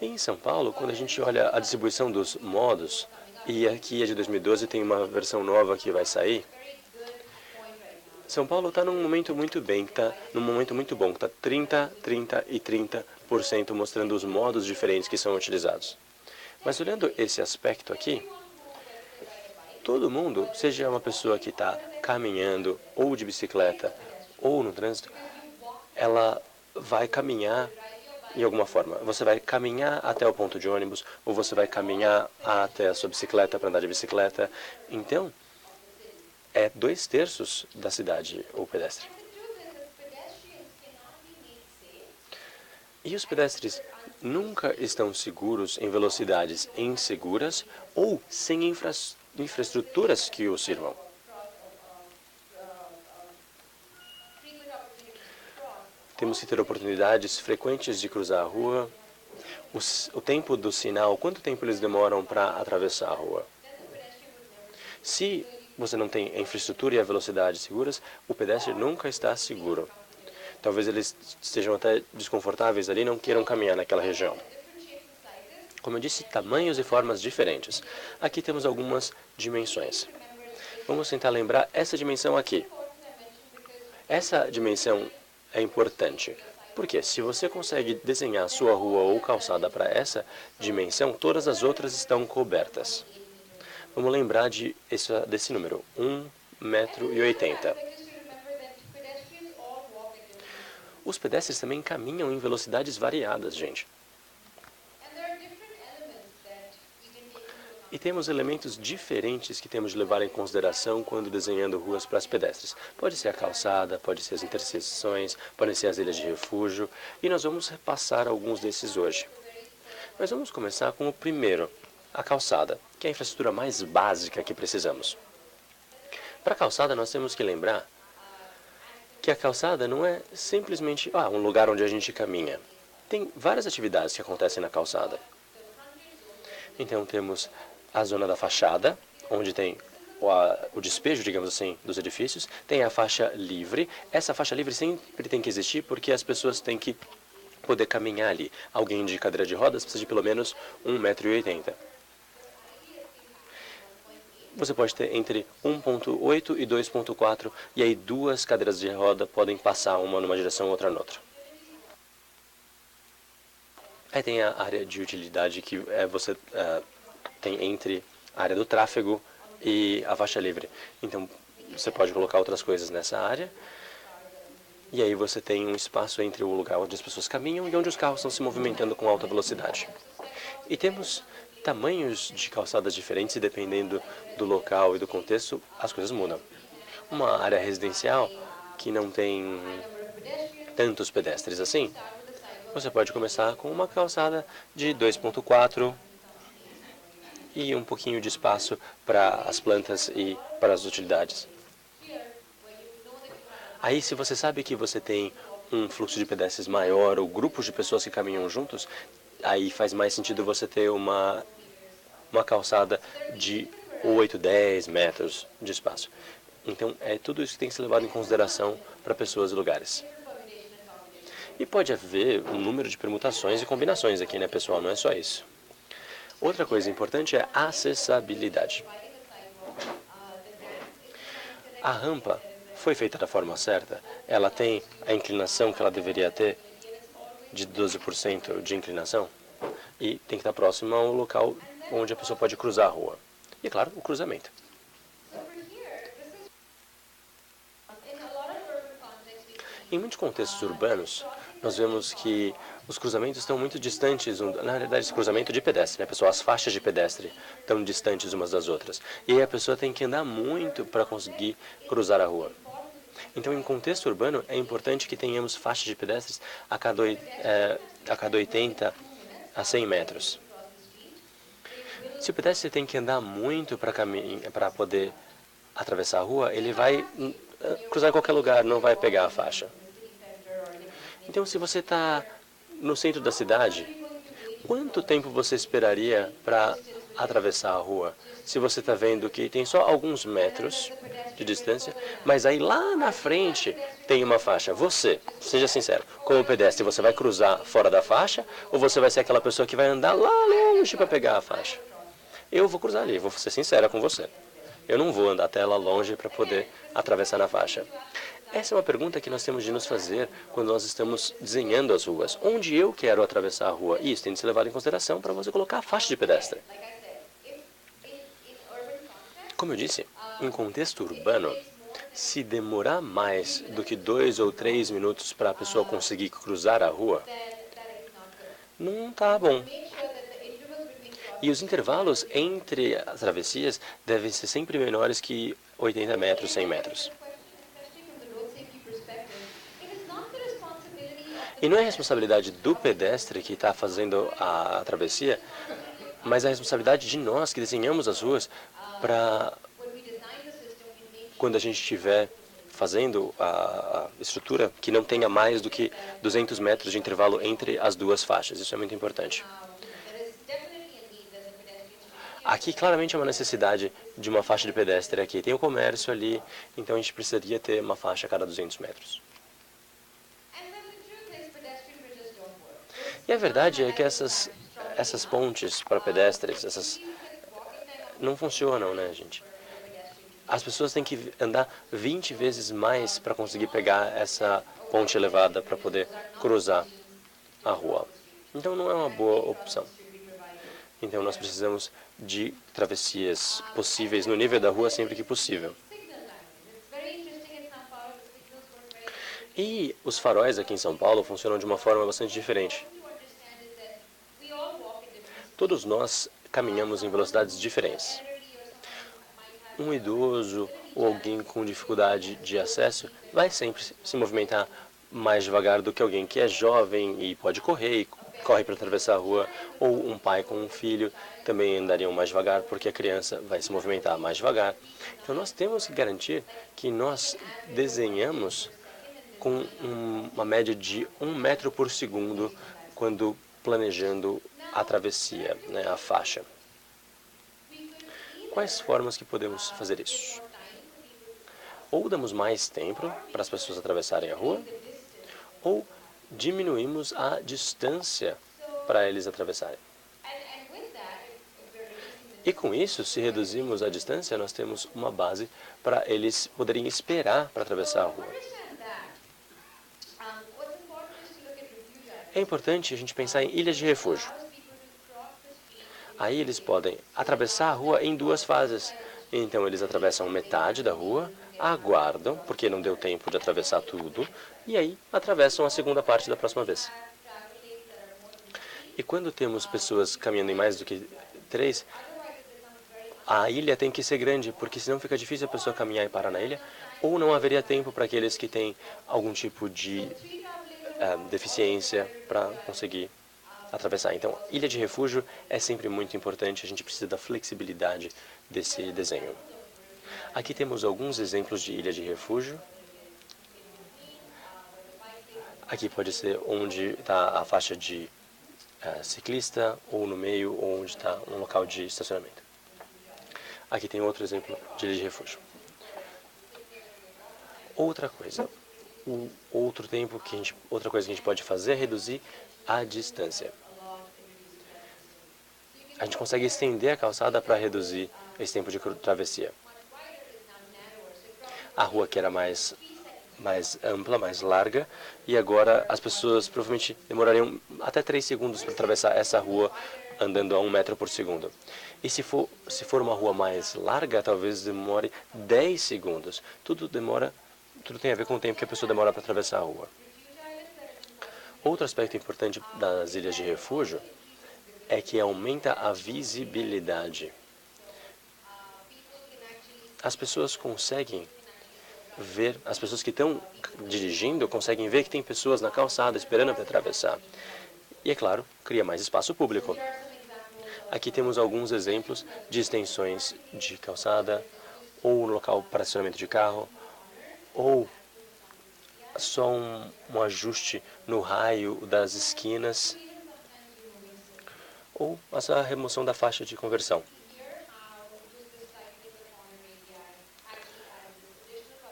Em São Paulo, quando a gente olha a distribuição dos modos, e aqui é de 2012, tem uma versão nova que vai sair, São Paulo está num momento muito bem, está num momento muito bom, está 30, 30 e 30% mostrando os modos diferentes que são utilizados. Mas olhando esse aspecto aqui, todo mundo, seja uma pessoa que está caminhando, ou de bicicleta, ou no trânsito, ela vai caminhar de alguma forma. Você vai caminhar até o ponto de ônibus, ou você vai caminhar até a sua bicicleta para andar de bicicleta. Então, é 2/3 da cidade o pedestre. E os pedestres nunca estão seguros em velocidades inseguras ou sem infraestruturas que os sirvam. Temos que ter oportunidades frequentes de cruzar a rua. O tempo do sinal, quanto tempo eles demoram para atravessar a rua? Se você não tem a infraestrutura e a velocidade seguras, o pedestre nunca está seguro. Talvez eles estejam até desconfortáveis ali e não queiram caminhar naquela região. Como eu disse, tamanhos e formas diferentes. Aqui temos algumas dimensões. Vamos tentar lembrar essa dimensão aqui. Essa dimensão é importante, porque se você consegue desenhar a sua rua ou calçada para essa dimensão, todas as outras estão cobertas. Vamos lembrar desse número, 1,80 m. Os pedestres também caminham em velocidades variadas, gente. E temos elementos diferentes que temos de levar em consideração quando desenhando ruas para as pedestres. Pode ser a calçada, pode ser as interseções, podem ser as ilhas de refúgio, e nós vamos repassar alguns desses hoje. Mas vamos começar com o primeiro, a calçada, que é a infraestrutura mais básica que precisamos. Para a calçada, nós temos que lembrar que a calçada não é simplesmente um lugar onde a gente caminha. Tem várias atividades que acontecem na calçada. Então temos a zona da fachada, onde tem o despejo, digamos assim, dos edifícios. Tem a faixa livre. Essa faixa livre sempre tem que existir porque as pessoas têm que poder caminhar ali. Alguém de cadeira de rodas precisa de pelo menos 1,80 m. Você pode ter entre 1,8 e 2,4, e aí duas cadeiras de roda podem passar uma numa direção, outra noutra. Aí tem a área de utilidade que você tem entre a área do tráfego e a faixa livre. Então, você pode colocar outras coisas nessa área. E aí você tem um espaço entre o lugar onde as pessoas caminham e onde os carros estão se movimentando com alta velocidade. E temos tamanhos de calçadas diferentes e dependendo do local e do contexto, as coisas mudam. Uma área residencial que não tem tantos pedestres assim, você pode começar com uma calçada de 2,4 e um pouquinho de espaço para as plantas e para as utilidades. Aí, se você sabe que você tem um fluxo de pedestres maior ou grupos de pessoas que caminham juntos, aí faz mais sentido você ter uma calçada de 8, 10 metros de espaço. Então, é tudo isso que tem que ser levado em consideração para pessoas e lugares. E pode haver um número de permutações e combinações aqui, né, pessoal? Não é só isso. Outra coisa importante é a acessibilidade. A rampa foi feita da forma certa? Ela tem a inclinação que ela deveria ter, de 12% de inclinação? E tem que estar próximo ao local onde a pessoa pode cruzar a rua. E, claro, o cruzamento. Em muitos contextos urbanos, nós vemos que os cruzamentos estão muito distantes, na realidade, esse cruzamento de pedestre, né, pessoal? As faixas de pedestre estão distantes umas das outras. E aí a pessoa tem que andar muito para conseguir cruzar a rua. Então, em contexto urbano, é importante que tenhamos faixas de pedestres a cada 80 a 100 metros. Se o pedestre tem que andar muito para poder atravessar a rua, ele vai cruzar em qualquer lugar, não vai pegar a faixa. Então, se você está no centro da cidade, quanto tempo você esperaria para atravessar a rua? Se você está vendo que tem só alguns metros de distância, mas aí lá na frente tem uma faixa. Você, seja sincero, como pedestre, você vai cruzar fora da faixa ou você vai ser aquela pessoa que vai andar lá longe para pegar a faixa? Eu vou cruzar ali, vou ser sincera com você. Eu não vou andar até lá longe para poder atravessar na faixa. Essa é uma pergunta que nós temos de nos fazer quando nós estamos desenhando as ruas. Onde eu quero atravessar a rua? Isso tem de ser levado em consideração para você colocar a faixa de pedestre. Como eu disse, em contexto urbano, se demorar mais do que 2 ou 3 minutos para a pessoa conseguir cruzar a rua, não está bom. E os intervalos entre as travessias devem ser sempre menores que 80 metros, 100 metros. E não é responsabilidade do pedestre que está fazendo a travessia, mas a responsabilidade de nós que desenhamos as ruas para, quando a gente estiver fazendo a estrutura, que não tenha mais do que 200 metros de intervalo entre as duas faixas. Isso é muito importante. Aqui claramente é uma necessidade de uma faixa de pedestre aqui. Tem o comércio ali, então a gente precisaria ter uma faixa a cada 200 metros. E a verdade é que essas pontes para pedestres, não funcionam, né, gente? As pessoas têm que andar 20 vezes mais para conseguir pegar essa ponte elevada para poder cruzar a rua. Então não é uma boa opção. Então nós precisamos de travessias possíveis no nível da rua sempre que possível. E os faróis aqui em São Paulo funcionam de uma forma bastante diferente. Todos nós caminhamos em velocidades diferentes. Um idoso ou alguém com dificuldade de acesso vai sempre se movimentar mais devagar do que alguém que é jovem e pode correr e corre para atravessar a rua, ou um pai com um filho também andariam mais devagar porque a criança vai se movimentar mais devagar. Então nós temos que garantir que nós desenhamos com uma média de 1 metro por segundo quando planejando a travessia, né, a faixa. Quais formas que podemos fazer isso? Ou damos mais tempo para as pessoas atravessarem a rua, ou diminuímos a distância para eles atravessarem. E com isso, se reduzimos a distância, nós temos uma base para eles poderem esperar para atravessar a rua. É importante a gente pensar em ilhas de refúgio. Aí eles podem atravessar a rua em 2 fases. Então eles atravessam metade da rua, aguardam, porque não deu tempo de atravessar tudo, e aí atravessam a segunda parte da próxima vez. E quando temos pessoas caminhando em mais do que 3, a ilha tem que ser grande, porque senão fica difícil a pessoa caminhar e parar na ilha, ou não haveria tempo para aqueles que têm algum tipo de deficiência para conseguir atravessar. Então, ilha de refúgio é sempre muito importante, a gente precisa da flexibilidade desse desenho. Aqui temos alguns exemplos de ilha de refúgio. Aqui pode ser onde está a faixa de ciclista, ou no meio, ou onde está um local de estacionamento. Aqui tem outro exemplo de ilha de refúgio. Outra coisa, outra coisa que a gente pode fazer é reduzir a distância. A gente consegue estender a calçada para reduzir esse tempo de travessia. A rua que era mais ampla, mais larga, e agora as pessoas provavelmente demorariam até 3 segundos para atravessar essa rua andando a 1 metro por segundo. E se for uma rua mais larga, talvez demore 10 segundos. Tudo tem a ver com o tempo que a pessoa demora para atravessar a rua. Outro aspecto importante das ilhas de refúgio é que aumenta a visibilidade. As pessoas conseguem ver, as pessoas que estão dirigindo conseguem ver que tem pessoas na calçada esperando para atravessar. E, é claro, cria mais espaço público. Aqui temos alguns exemplos de extensões de calçada, ou local para estacionamento de carro, ou só um ajuste no raio das esquinas, ou essa remoção da faixa de conversão.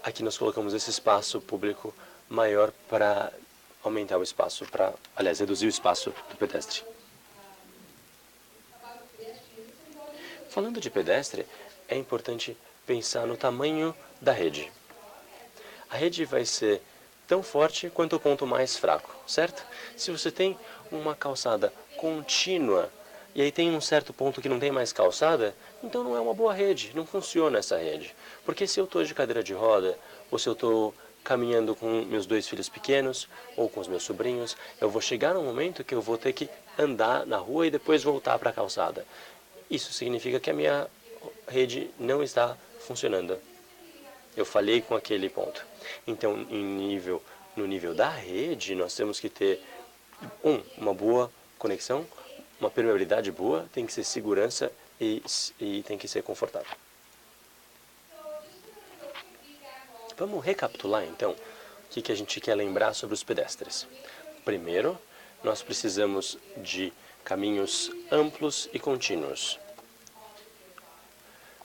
Aqui nós colocamos esse espaço público maior para aumentar o espaço, reduzir o espaço do pedestre. Falando de pedestre, é importante pensar no tamanho da rede. A rede vai ser tão forte quanto o ponto mais fraco, certo? Se você tem uma calçada contínua e aí tem um certo ponto que não tem mais calçada, então não é uma boa rede, não funciona essa rede. Porque se eu estou de cadeira de roda, ou se eu estou caminhando com meus 2 filhos pequenos, ou com os meus sobrinhos, eu vou chegar num momento que eu vou ter que andar na rua e depois voltar para a calçada. Isso significa que a minha rede não está funcionando. Eu falhei com aquele ponto. Então, no nível da rede, nós temos que ter uma boa conexão, uma permeabilidade boa, tem que ser segurança e tem que ser confortável. Vamos recapitular, então, o que a gente quer lembrar sobre os pedestres. Primeiro, nós precisamos de caminhos amplos e contínuos.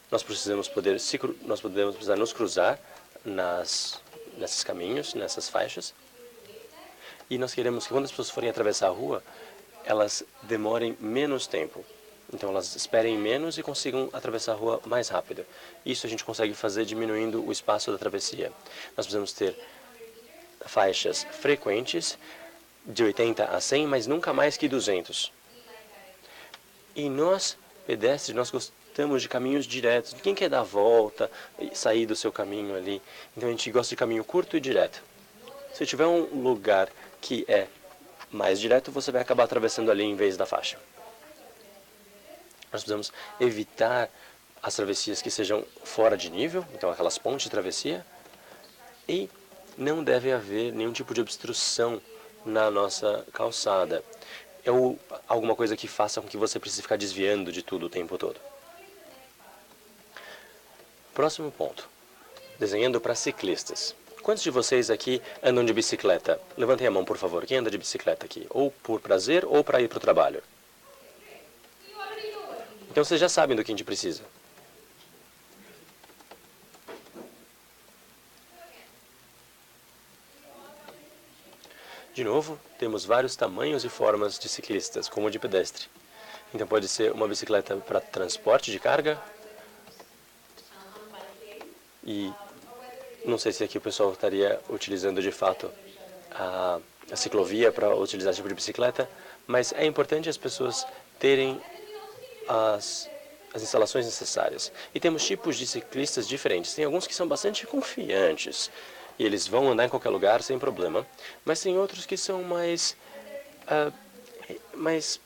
Nós podemos precisar nos cruzar nesses caminhos, nessas faixas. E nós queremos que quando as pessoas forem atravessar a rua, elas demorem menos tempo. Então elas esperem menos e consigam atravessar a rua mais rápido. Isso a gente consegue fazer diminuindo o espaço da travessia. Nós precisamos ter faixas frequentes, de 80 a 100, mas nunca mais que 200. E nós, pedestres, nós gostamos de caminhos diretos. Ninguém quer dar volta e sair do seu caminho ali. Então a gente gosta de caminho curto e direto. Se tiver um lugar que é mais direto, você vai acabar atravessando ali em vez da faixa. Nós precisamos evitar as travessias que sejam fora de nível, então aquelas pontes de travessia, e não deve haver nenhum tipo de obstrução na nossa calçada, ou alguma coisa que faça com que você precise ficar desviando de tudo o tempo todo. Próximo ponto, desenhando para ciclistas. Quantos de vocês aqui andam de bicicleta? Levantem a mão, por favor. Quem anda de bicicleta aqui? Ou por prazer ou para ir para o trabalho? Então vocês já sabem do que a gente precisa. De novo, temos vários tamanhos e formas de ciclistas, como de pedestre. Então pode ser uma bicicleta para transporte de carga. E não sei se aqui o pessoal estaria utilizando de fato a ciclovia para utilizar esse tipo de bicicleta, mas é importante as pessoas terem as instalações necessárias. E temos tipos de ciclistas diferentes. Tem alguns que são bastante confiantes e eles vão andar em qualquer lugar sem problema, mas tem outros que são mais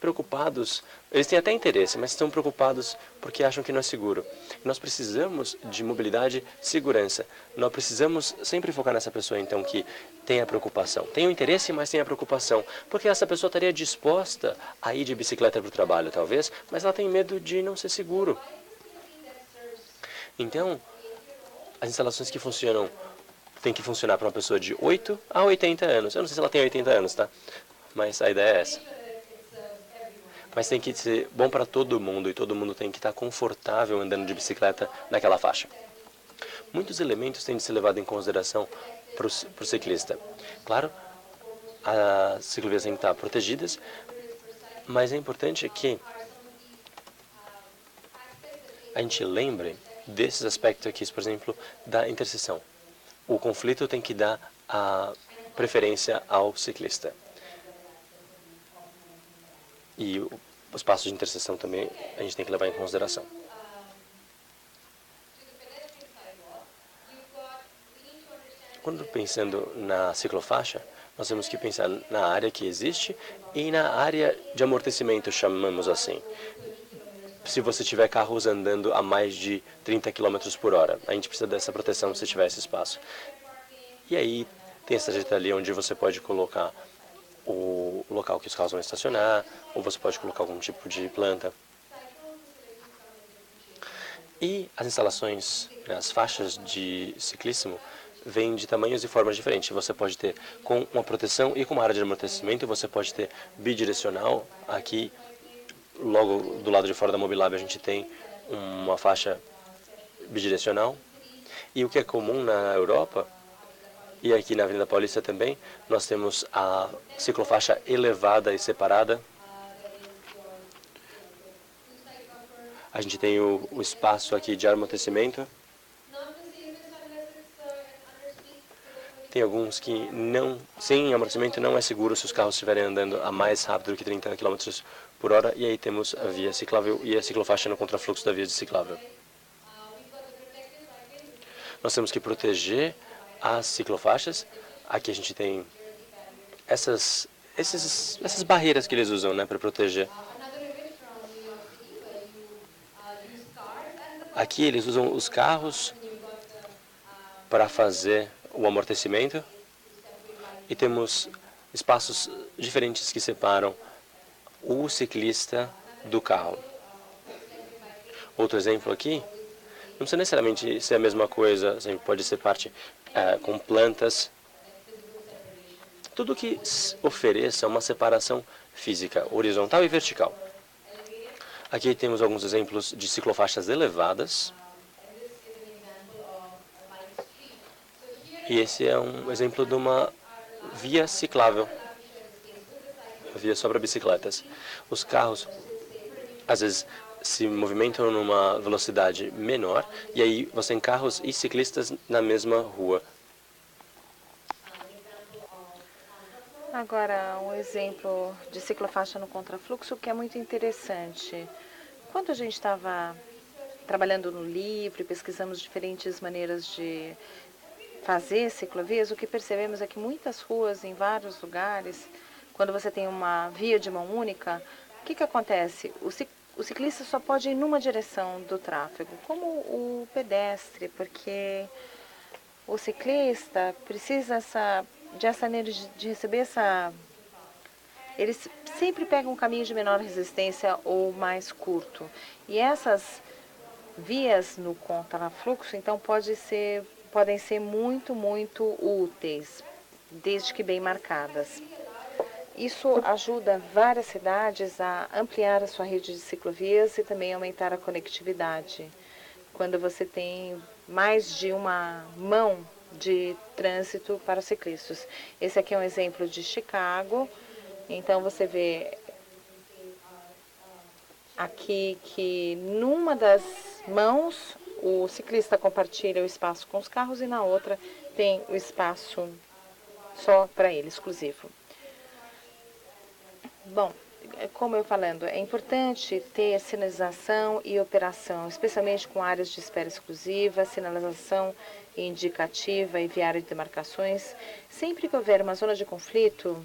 preocupados. Eles têm até interesse, mas estão preocupados porque acham que não é seguro. Nós precisamos de mobilidade e segurança. Nós precisamos sempre focar nessa pessoa, então, que tem a preocupação. Tem o interesse, mas tem a preocupação. Porque essa pessoa estaria disposta a ir de bicicleta para o trabalho, talvez, mas ela tem medo de não ser seguro. Então, as instalações que funcionam tem que funcionar para uma pessoa de 8 a 80 anos. Eu não sei se ela tem 80 anos, tá? Mas a ideia é essa. Mas tem que ser bom para todo mundo e todo mundo tem que estar confortável andando de bicicleta naquela faixa. Muitos elementos têm de ser levados em consideração para o ciclista. Claro, as ciclovias têm que estar protegidas, mas é importante que a gente lembre desses aspectos aqui, por exemplo, da interseção. O conflito tem que dar a preferência ao ciclista. E os passos de interseção também a gente tem que levar em consideração. Quando pensando na ciclofaixa, nós temos que pensar na área que existe e na área de amortecimento, chamamos assim. Se você tiver carros andando a mais de 30 km por hora, a gente precisa dessa proteção se tiver esse espaço. E aí tem essa jeito ali onde você pode colocar o local que os carros vão estacionar, ou você pode colocar algum tipo de planta. E as instalações, né, as faixas de ciclismo, vêm de tamanhos e formas diferentes. Você pode ter com uma proteção e com uma área de amortecimento, você pode ter bidirecional. Aqui, logo do lado de fora da Mobilab, a gente tem uma faixa bidirecional. E o que é comum na Europa, e aqui na Avenida Paulista também, nós temos a ciclofaixa elevada e separada. A gente tem o espaço aqui de amortecimento. Tem alguns que sem amortecimento não é seguro se os carros estiverem andando a mais rápido do que 30 km por hora. E aí temos a via ciclável e a ciclofaixa no contrafluxo da via de ciclável. Nós temos que proteger as ciclofaixas. Aqui a gente tem essas barreiras que eles usam, né, para proteger. Aqui eles usam os carros para fazer o amortecimento e temos espaços diferentes que separam o ciclista do carro. Outro exemplo aqui, não precisa necessariamente ser a mesma coisa, pode ser parte com plantas. Tudo que ofereça uma separação física, horizontal e vertical. Aqui temos alguns exemplos de ciclofaixas elevadas. E esse é um exemplo de uma via ciclável, uma via só para bicicletas. Os carros, às vezes, se movimentam numa velocidade menor, e aí você tem carros e ciclistas na mesma rua. Agora, um exemplo de ciclofaixa no contrafluxo que é muito interessante. Quando a gente estava trabalhando no livro e pesquisamos diferentes maneiras de fazer ciclovias, o que percebemos é que muitas ruas, em vários lugares, quando você tem uma via de mão única, o que acontece? O ciclista só pode ir numa direção do tráfego, como o pedestre, porque o ciclista precisa de receber essa... Eles sempre pegam um caminho de menor resistência ou mais curto. E essas vias no contrafluxo, então, podem ser muito, muito úteis, desde que bem marcadas. Isso ajuda várias cidades a ampliar a sua rede de ciclovias e também aumentar a conectividade. Quando você tem mais de uma mão de trânsito para os ciclistas. Esse aqui é um exemplo de Chicago. Então você vê aqui que numa das mãos o ciclista compartilha o espaço com os carros e na outra tem o espaço só para ele, exclusivo. Bom, como eu falando, é importante ter sinalização e operação, especialmente com áreas de espera exclusiva, sinalização indicativa e viária de demarcações. Sempre que houver uma zona de conflito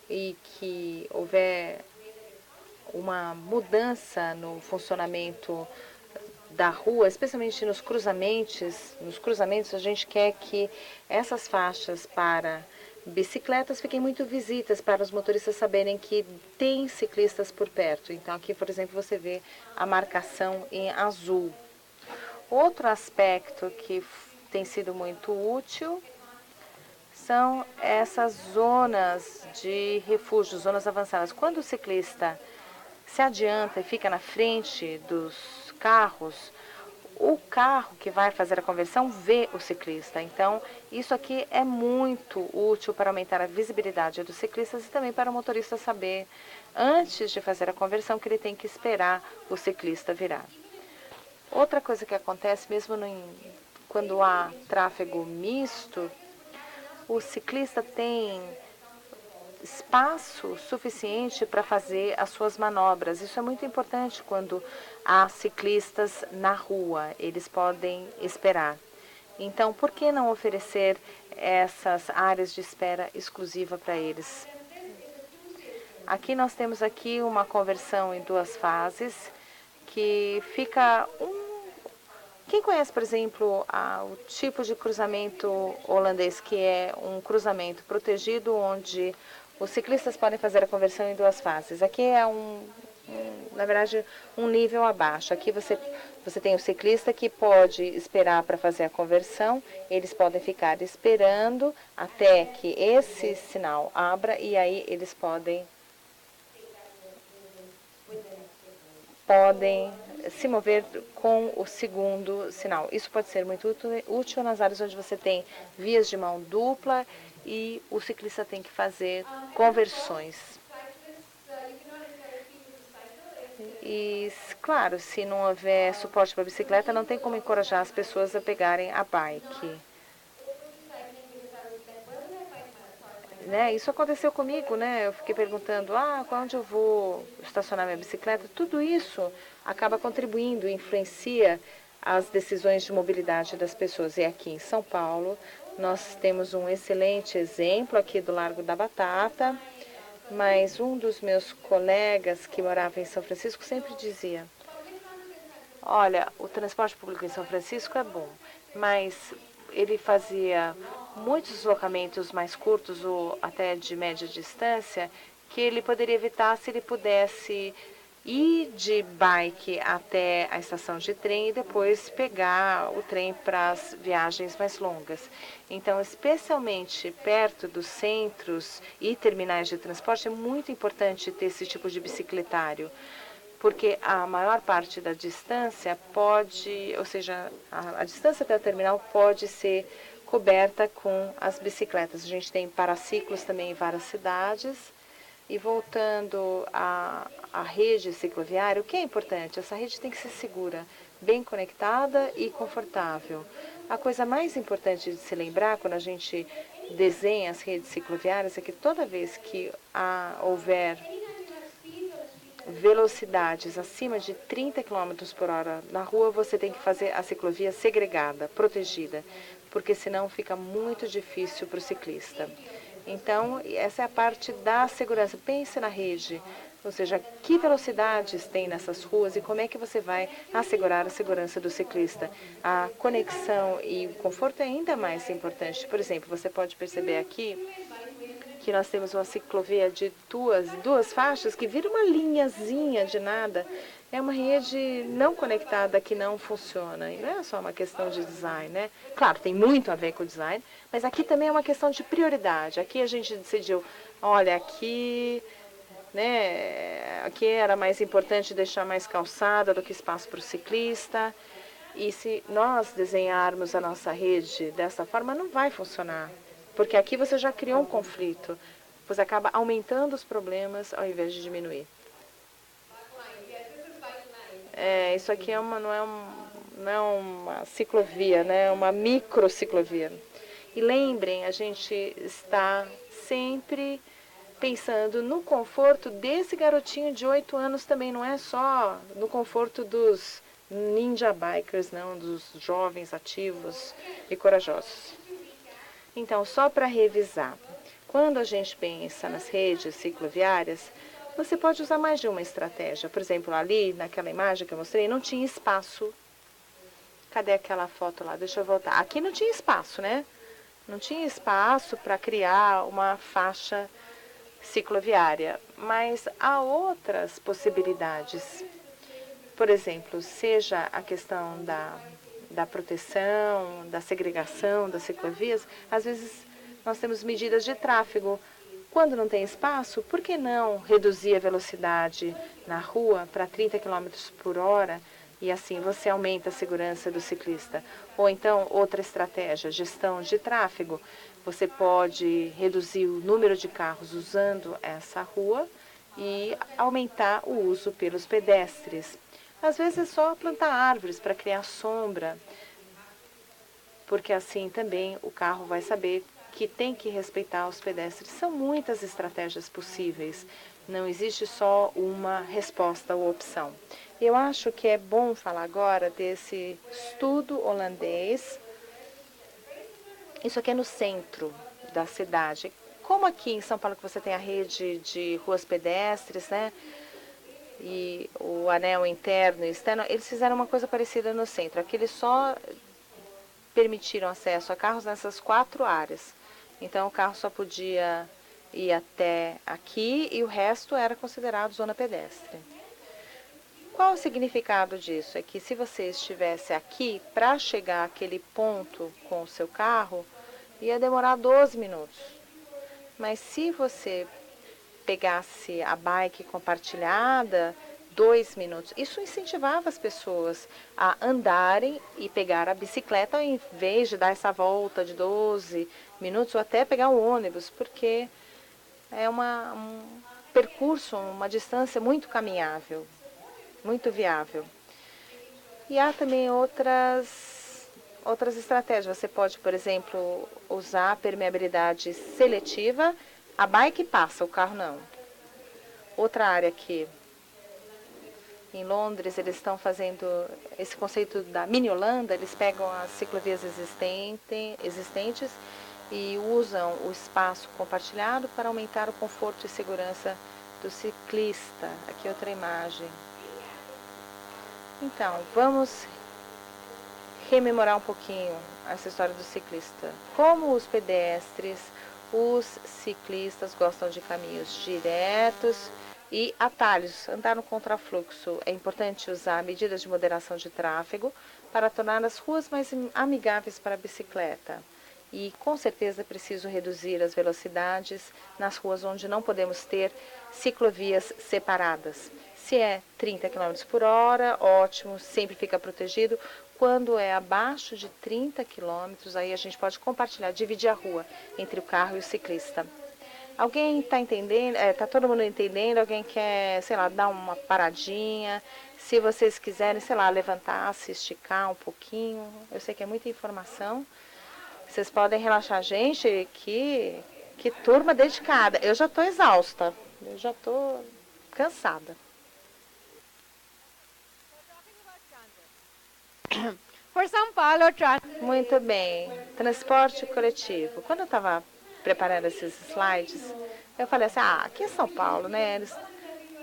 e que houver uma mudança no funcionamento da rua, especialmente nos cruzamentos a gente quer que essas faixas para bicicletas fiquem muito visitas para os motoristas saberem que tem ciclistas por perto. Então aqui, por exemplo, você vê a marcação em azul. Outro aspecto que tem sido muito útil são essas zonas de refúgio, zonas avançadas. Quando o ciclista se adianta e fica na frente dos carros, o carro que vai fazer a conversão vê o ciclista. Então, isso aqui é muito útil para aumentar a visibilidade dos ciclistas e também para o motorista saber, antes de fazer a conversão, que ele tem que esperar o ciclista virar. Outra coisa que acontece, mesmo quando há tráfego misto, o ciclista tem espaço suficiente para fazer as suas manobras. Isso é muito importante quando há ciclistas na rua, eles podem esperar. Então, por que não oferecer essas áreas de espera exclusiva para eles? Aqui nós temos aqui uma conversão em 2 fases, que fica Quem conhece, por exemplo, o tipo de cruzamento holandês, que é um cruzamento protegido, onde os ciclistas podem fazer a conversão em 2 fases. Aqui é na verdade, um nível abaixo. Aqui você tem o ciclista que pode esperar para fazer a conversão. Eles podem ficar esperando até que esse sinal abra e aí eles podem se mover com o segundo sinal. Isso pode ser muito útil nas áreas onde você tem vias de mão dupla e o ciclista tem que fazer conversões. E, claro, se não houver suporte para a bicicleta, não tem como encorajar as pessoas a pegarem a bike. Né? Isso aconteceu comigo, né? Eu fiquei perguntando, onde eu vou estacionar minha bicicleta? Tudo isso acaba contribuindo, influencia as decisões de mobilidade das pessoas. E aqui em São Paulo, nós temos um excelente exemplo aqui do Largo da Batata, mas um dos meus colegas que morava em São Francisco sempre dizia, olha, o transporte público em São Francisco é bom, mas ele fazia muitos deslocamentos mais curtos ou até de média distância que ele poderia evitar se ele pudesse ir de bike até a estação de trem e depois pegar o trem para as viagens mais longas. Então, especialmente perto dos centros e terminais de transporte, é muito importante ter esse tipo de bicicletário, porque a maior parte da distância ou seja, a distância até o terminal pode ser coberta com as bicicletas. A gente tem paraciclos também em várias cidades. E voltando à rede cicloviária, o que é importante? Essa rede tem que ser segura, bem conectada e confortável. A coisa mais importante de se lembrar quando a gente desenha as redes cicloviárias é que toda vez que houver velocidades acima de 30 km por hora na rua, você tem que fazer a ciclovia segregada, protegida, porque senão fica muito difícil para o ciclista. Então, essa é a parte da segurança. Pense na rede, ou seja, que velocidades tem nessas ruas e como é que você vai assegurar a segurança do ciclista. A conexão e o conforto é ainda mais importante. Por exemplo, você pode perceber aqui que nós temos uma ciclovia de duas faixas que vira uma linhazinha de nada. É uma rede não conectada que não funciona. E não é só uma questão de design, né? Claro, tem muito a ver com o design, mas aqui também é uma questão de prioridade. Aqui a gente decidiu, olha, aqui era mais importante deixar mais calçada do que espaço para o ciclista. E se nós desenharmos a nossa rede dessa forma, não vai funcionar. Porque aqui você já criou um conflito. Você acaba aumentando os problemas ao invés de diminuir. Isso aqui não é uma ciclovia, né? É uma microciclovia. E lembrem, a gente está sempre pensando no conforto desse garotinho de 8 anos também. Não é só no conforto dos ninja bikers, não, dos jovens ativos e corajosos. Então, só para revisar, quando a gente pensa nas redes cicloviárias, você pode usar mais de uma estratégia. Por exemplo, ali, naquela imagem que eu mostrei, não tinha espaço. Cadê aquela foto lá? Deixa eu voltar. Aqui não tinha espaço, né? Não tinha espaço para criar uma faixa cicloviária. Mas há outras possibilidades. Por exemplo, seja a questão da proteção, da segregação das ciclovias, às vezes nós temos medidas de tráfego. Quando não tem espaço, por que não reduzir a velocidade na rua para 30 km por hora e assim você aumenta a segurança do ciclista? Ou então, outra estratégia, gestão de tráfego. Você pode reduzir o número de carros usando essa rua e aumentar o uso pelos pedestres. Às vezes é só plantar árvores para criar sombra, porque assim também o carro vai saber que tem que respeitar os pedestres. São muitas estratégias possíveis, não existe só uma resposta ou opção. Eu acho que é bom falar agora desse estudo holandês. Isso aqui é no centro da cidade. Como aqui em São Paulo que você tem a rede de ruas pedestres, né? E o anel interno e externo, eles fizeram uma coisa parecida no centro. Aqui eles só permitiram acesso a carros nessas 4 áreas. Então, o carro só podia ir até aqui e o resto era considerado zona pedestre. Qual o significado disso? É que se você estivesse aqui, para chegar àquele ponto com o seu carro, ia demorar 12 minutos. Mas se você pegasse a bike compartilhada, 2 minutos. Isso incentivava as pessoas a andarem e pegar a bicicleta ao invés de dar essa volta de 12 minutos ou até pegar o ônibus, porque é um percurso, uma distância muito caminhável, muito viável. E há também outras estratégias. Você pode, por exemplo, usar a permeabilidade seletiva. A bike passa, o carro não. Outra área aqui. Em Londres, eles estão fazendo esse conceito da mini Holanda. Eles pegam as ciclovias existentes e usam o espaço compartilhado para aumentar o conforto e segurança do ciclista. Aqui outra imagem. Então, vamos rememorar um pouquinho essa história do ciclista. Como os pedestres, os ciclistas gostam de caminhos diretos e atalhos, andar no contrafluxo. É importante usar medidas de moderação de tráfego para tornar as ruas mais amigáveis para a bicicleta. E com certeza é preciso reduzir as velocidades nas ruas onde não podemos ter ciclovias separadas. Se é 30 km por hora, ótimo, sempre fica protegido. Quando é abaixo de 30 km, aí a gente pode compartilhar, dividir a rua entre o carro e o ciclista. Alguém está entendendo? Está todo mundo entendendo? Alguém quer, sei lá, dar uma paradinha? Se vocês quiserem, sei lá, levantar, se esticar um pouquinho. Eu sei que é muita informação. Vocês podem relaxar. Gente, que turma dedicada. Eu já estou exausta. Eu já estou cansada. For São Paulo, Muito bem. Transporte coletivo. Quando eu estava preparando esses slides, eu falei assim, aqui em São Paulo, né, eles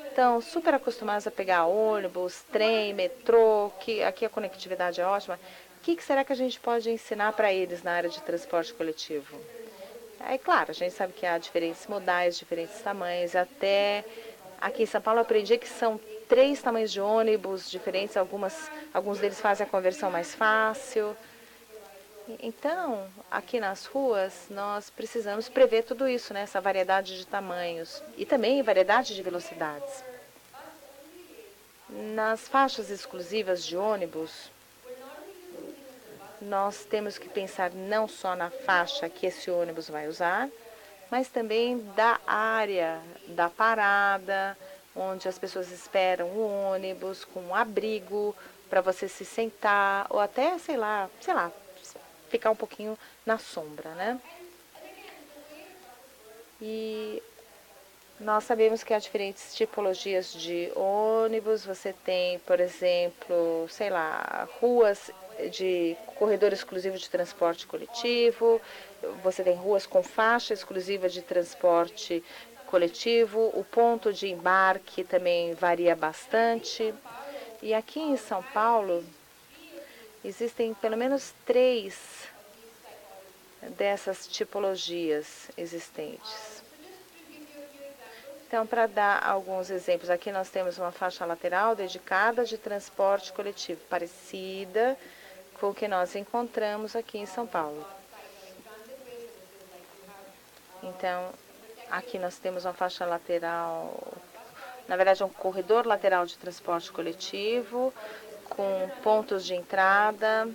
estão super acostumados a pegar ônibus, trem, metrô, que aqui a conectividade é ótima. O que será que a gente pode ensinar para eles na área de transporte coletivo? É claro, a gente sabe que há diferentes modais, diferentes tamanhos, até aqui em São Paulo eu aprendi que são 3 tamanhos de ônibus diferentes, alguns deles fazem a conversão mais fácil. Então, aqui nas ruas, nós precisamos prever tudo isso, né? Essa variedade de tamanhos e também variedade de velocidades. Nas faixas exclusivas de ônibus, nós temos que pensar não só na faixa que esse ônibus vai usar, mas também da área, da parada, onde as pessoas esperam o ônibus, com um abrigo para você se sentar, ou até, sei lá, ficar um pouquinho na sombra, né? E nós sabemos que há diferentes tipologias de ônibus. Você tem, por exemplo, sei lá, ruas de corredor exclusivo de transporte coletivo. Você tem ruas com faixa exclusiva de transporte coletivo. O ponto de embarque também varia bastante. E aqui em São Paulo, existem pelo menos 3 dessas tipologias existentes. Então, para dar alguns exemplos, aqui nós temos uma faixa lateral dedicada de transporte coletivo, parecida com o que nós encontramos aqui em São Paulo. Então, aqui nós temos uma faixa lateral, na verdade é um corredor lateral de transporte coletivo, com pontos de entrada.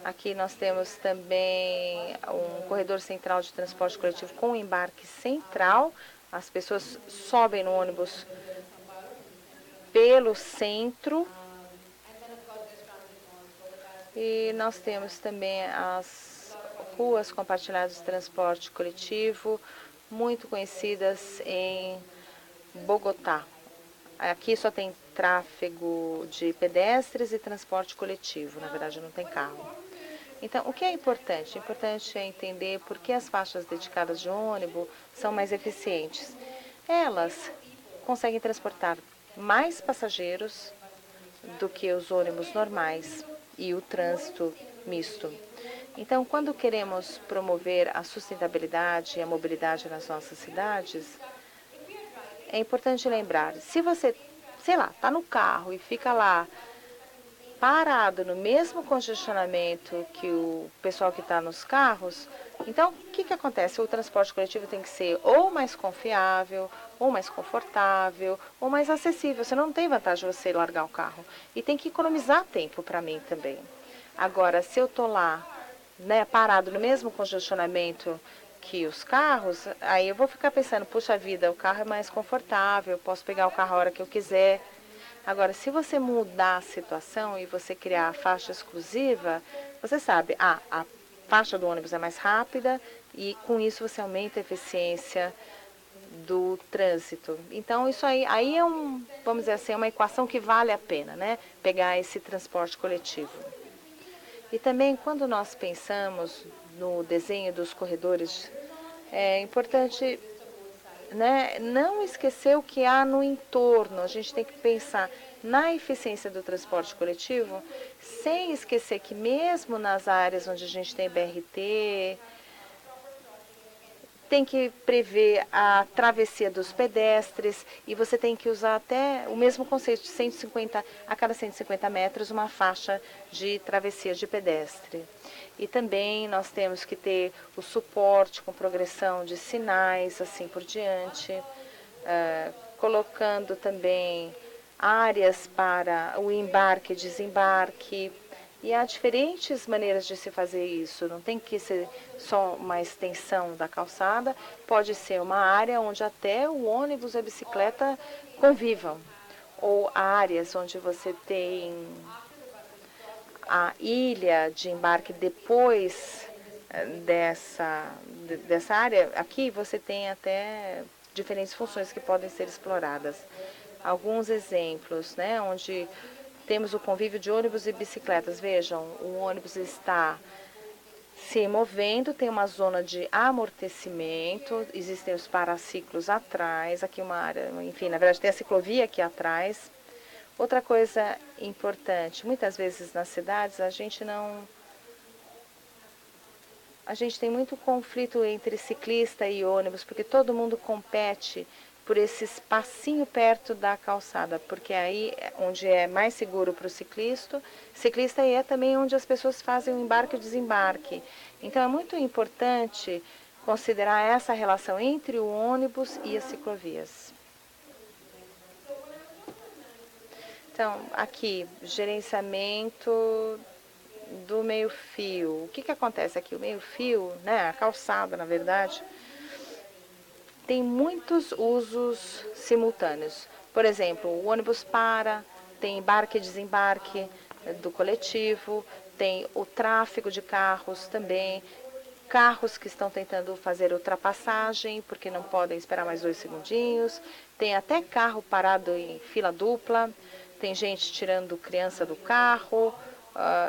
Aqui nós temos também um corredor central de transporte coletivo com embarque central. As pessoas sobem no ônibus pelo centro. E nós temos também as ruas compartilhadas de transporte coletivo, muito conhecidas em Bogotá. Aqui só tem tráfego de pedestres e transporte coletivo, na verdade não tem carro. Então, o que é importante? Importante é entender por que as faixas dedicadas de ônibus são mais eficientes. Elas conseguem transportar mais passageiros do que os ônibus normais e o trânsito misto. Então, quando queremos promover a sustentabilidade e a mobilidade nas nossas cidades, é importante lembrar, se você, sei lá, está no carro e fica lá parado no mesmo congestionamento que o pessoal que está nos carros, então o que acontece? O transporte coletivo tem que ser ou mais confiável, ou mais confortável, ou mais acessível. Você não tem vantagem de você largar o carro. E tem que economizar tempo para mim também. Agora, se eu estou lá, né, parado no mesmo congestionamento que os carros, aí eu vou ficar pensando, puxa vida, o carro é mais confortável, eu posso pegar o carro a hora que eu quiser. Agora, se você mudar a situação e você criar a faixa exclusiva, você sabe, a faixa do ônibus é mais rápida e com isso você aumenta a eficiência do trânsito. Então, isso aí é vamos dizer assim, uma equação que vale a pena, né? Pegar esse transporte coletivo. E também, quando nós pensamos no desenho dos corredores, é importante, né, não esquecer o que há no entorno. A gente tem que pensar na eficiência do transporte coletivo, sem esquecer que mesmo nas áreas onde a gente tem BRT, tem que prever a travessia dos pedestres e você tem que usar até o mesmo conceito de 150, a cada 150 metros, uma faixa de travessia de pedestre. E também nós temos que ter o suporte com progressão de sinais, assim por diante, colocando também áreas para o embarque e desembarque. E há diferentes maneiras de se fazer isso. Não tem que ser só uma extensão da calçada, pode ser uma área onde até o ônibus e a bicicleta convivam. Ou áreas onde você tem a ilha de embarque depois dessa área. Aqui você tem até diferentes funções que podem ser exploradas. Alguns exemplos, né, onde temos o convívio de ônibus e bicicletas. Vejam, o ônibus está se movendo, tem uma zona de amortecimento, existem os paraciclos atrás, aqui uma área, enfim, na verdade tem a ciclovia aqui atrás. Outra coisa importante, muitas vezes nas cidades a gente tem muito conflito entre ciclista e ônibus, porque todo mundo compete por esse espacinho perto da calçada, porque aí é onde é mais seguro para o ciclista e é também onde as pessoas fazem o embarque e o desembarque. Então é muito importante considerar essa relação entre o ônibus e as ciclovias. Então, aqui, gerenciamento do meio-fio. O que acontece aqui? O meio-fio, né, a calçada, na verdade, tem muitos usos simultâneos. Por exemplo, o ônibus para, tem embarque e desembarque do coletivo, tem o tráfego de carros também, carros que estão tentando fazer ultrapassagem, porque não podem esperar mais 2 segundinhos, tem até carro parado em fila dupla, tem gente tirando criança do carro,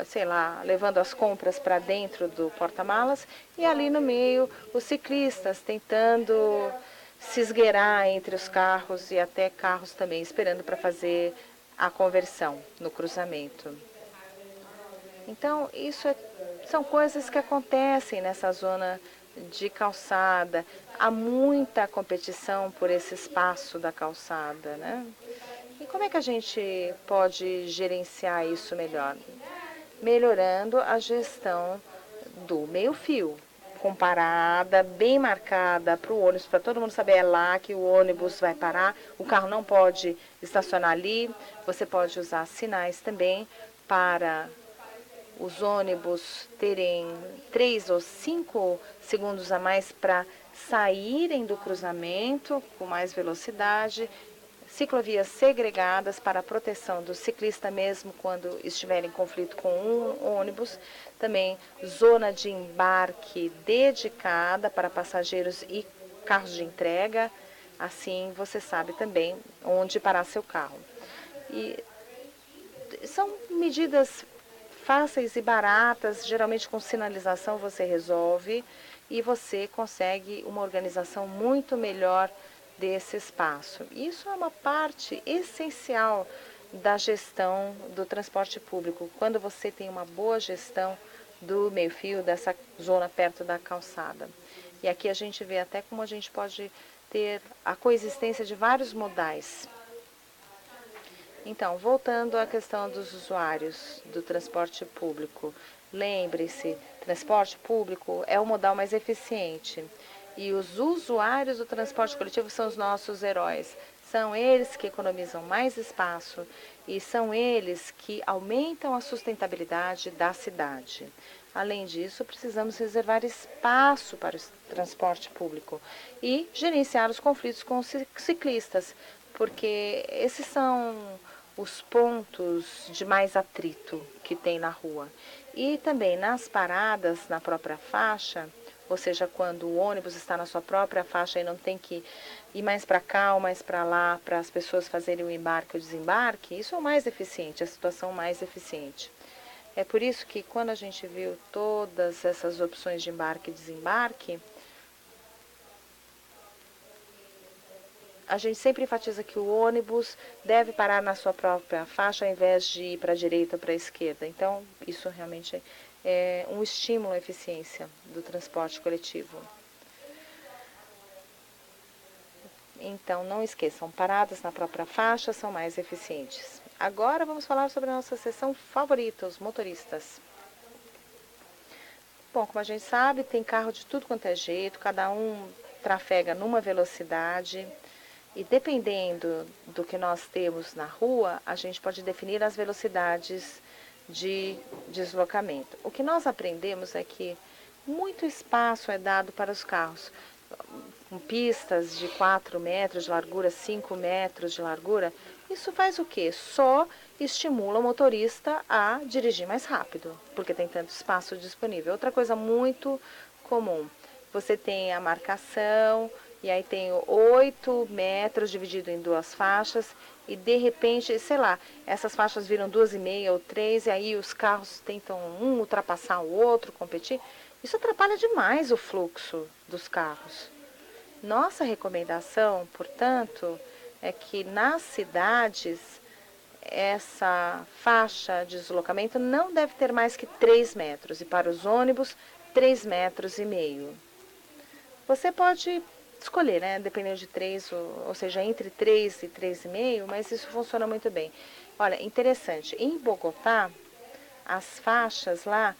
sei lá, levando as compras para dentro do porta-malas, e ali no meio os ciclistas tentando se esgueirar entre os carros e até carros também esperando para fazer a conversão no cruzamento. Então, são coisas que acontecem nessa zona de calçada. Há muita competição por esse espaço da calçada, né? E como é que a gente pode gerenciar isso melhor? Melhorando a gestão do meio-fio, com parada bem marcada para o ônibus, para todo mundo saber é lá que o ônibus vai parar. O carro não pode estacionar ali. Você pode usar sinais também para os ônibus terem 3 ou 5 segundos a mais para saírem do cruzamento com mais velocidade. Ciclovias segregadas para a proteção do ciclista mesmo quando estiver em conflito com um ônibus. Também zona de embarque dedicada para passageiros e carros de entrega. Assim você sabe também onde parar seu carro. E são medidas fáceis e baratas, geralmente com sinalização você resolve e você consegue uma organização muito melhor desse espaço. Isso é uma parte essencial da gestão do transporte público. Quando você tem uma boa gestão do meio-fio, dessa zona perto da calçada. E aqui a gente vê até como a gente pode ter a coexistência de vários modais. Então, voltando à questão dos usuários do transporte público, lembre-se, transporte público é o modal mais eficiente. E os usuários do transporte coletivo são os nossos heróis. São eles que economizam mais espaço e são eles que aumentam a sustentabilidade da cidade. Além disso, precisamos reservar espaço para o transporte público e gerenciar os conflitos com os ciclistas, porque esses são os pontos de mais atrito que tem na rua. E também nas paradas, na própria faixa, ou seja, quando o ônibus está na sua própria faixa e não tem que ir mais para cá ou mais para lá para as pessoas fazerem o embarque ou desembarque, isso é o mais eficiente, a situação mais eficiente. É por isso que quando a gente viu todas essas opções de embarque e desembarque, a gente sempre enfatiza que o ônibus deve parar na sua própria faixa ao invés de ir para a direita ou para a esquerda. Então, isso realmente é um estímulo à eficiência do transporte coletivo. Então, não esqueçam, paradas na própria faixa são mais eficientes. Agora vamos falar sobre a nossa seção favorita, os motoristas. Bom, como a gente sabe, tem carro de tudo quanto é jeito, cada um trafega numa velocidade. E dependendo do que nós temos na rua, a gente pode definir as velocidades de deslocamento. O que nós aprendemos é que muito espaço é dado para os carros. Com pistas de 4 metros de largura, 5 metros de largura, isso faz o quê? Só estimula o motorista a dirigir mais rápido, porque tem tanto espaço disponível. Outra coisa muito comum, você tem a marcação, e aí tem 8 metros dividido em 2 faixas, e de repente, sei lá, essas faixas viram 2,5 ou 3, e aí os carros tentam um ultrapassar o outro, competir. Isso atrapalha demais o fluxo dos carros. Nossa recomendação, portanto, é que nas cidades, essa faixa de deslocamento não deve ter mais que 3 metros, e para os ônibus, 3,5 metros. Você pode escolher, né? Dependendo de 3, ou seja, entre 3 e 3,5, mas isso funciona muito bem. Olha, interessante, em Bogotá, as faixas lá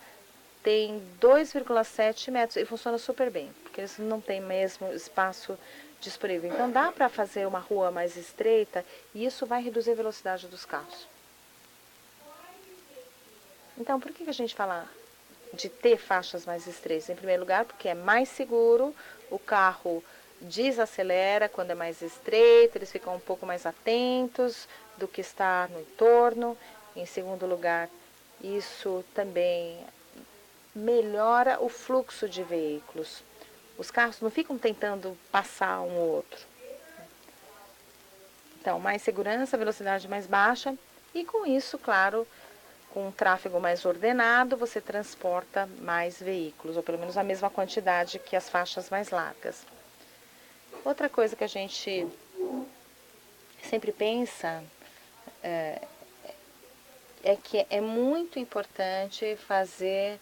têm 2,7 metros e funciona super bem, porque eles não têm mesmo espaço disponível. Então dá para fazer uma rua mais estreita e isso vai reduzir a velocidade dos carros. Então, por que a gente fala de ter faixas mais estreitas? Em primeiro lugar, porque é mais seguro, o carro desacelera quando é mais estreito, eles ficam um pouco mais atentos do que está no entorno. Em segundo lugar, isso também melhora o fluxo de veículos. Os carros não ficam tentando passar um ou outro. Então, mais segurança, velocidade mais baixa e com isso, claro, com um tráfego mais ordenado, você transporta mais veículos, ou pelo menos a mesma quantidade que as faixas mais largas. Outra coisa que a gente sempre pensa é que é muito importante fazer,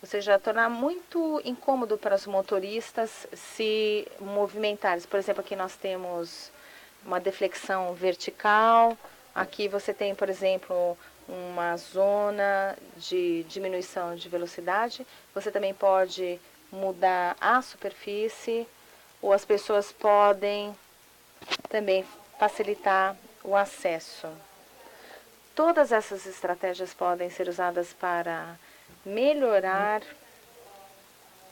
ou seja, tornar muito incômodo para os motoristas se movimentarem. Por exemplo, aqui nós temos uma deflexão vertical, aqui você tem, por exemplo, uma zona de diminuição de velocidade. Você também pode mudar a superfície, ou as pessoas podem também facilitar o acesso. Todas essas estratégias podem ser usadas para melhorar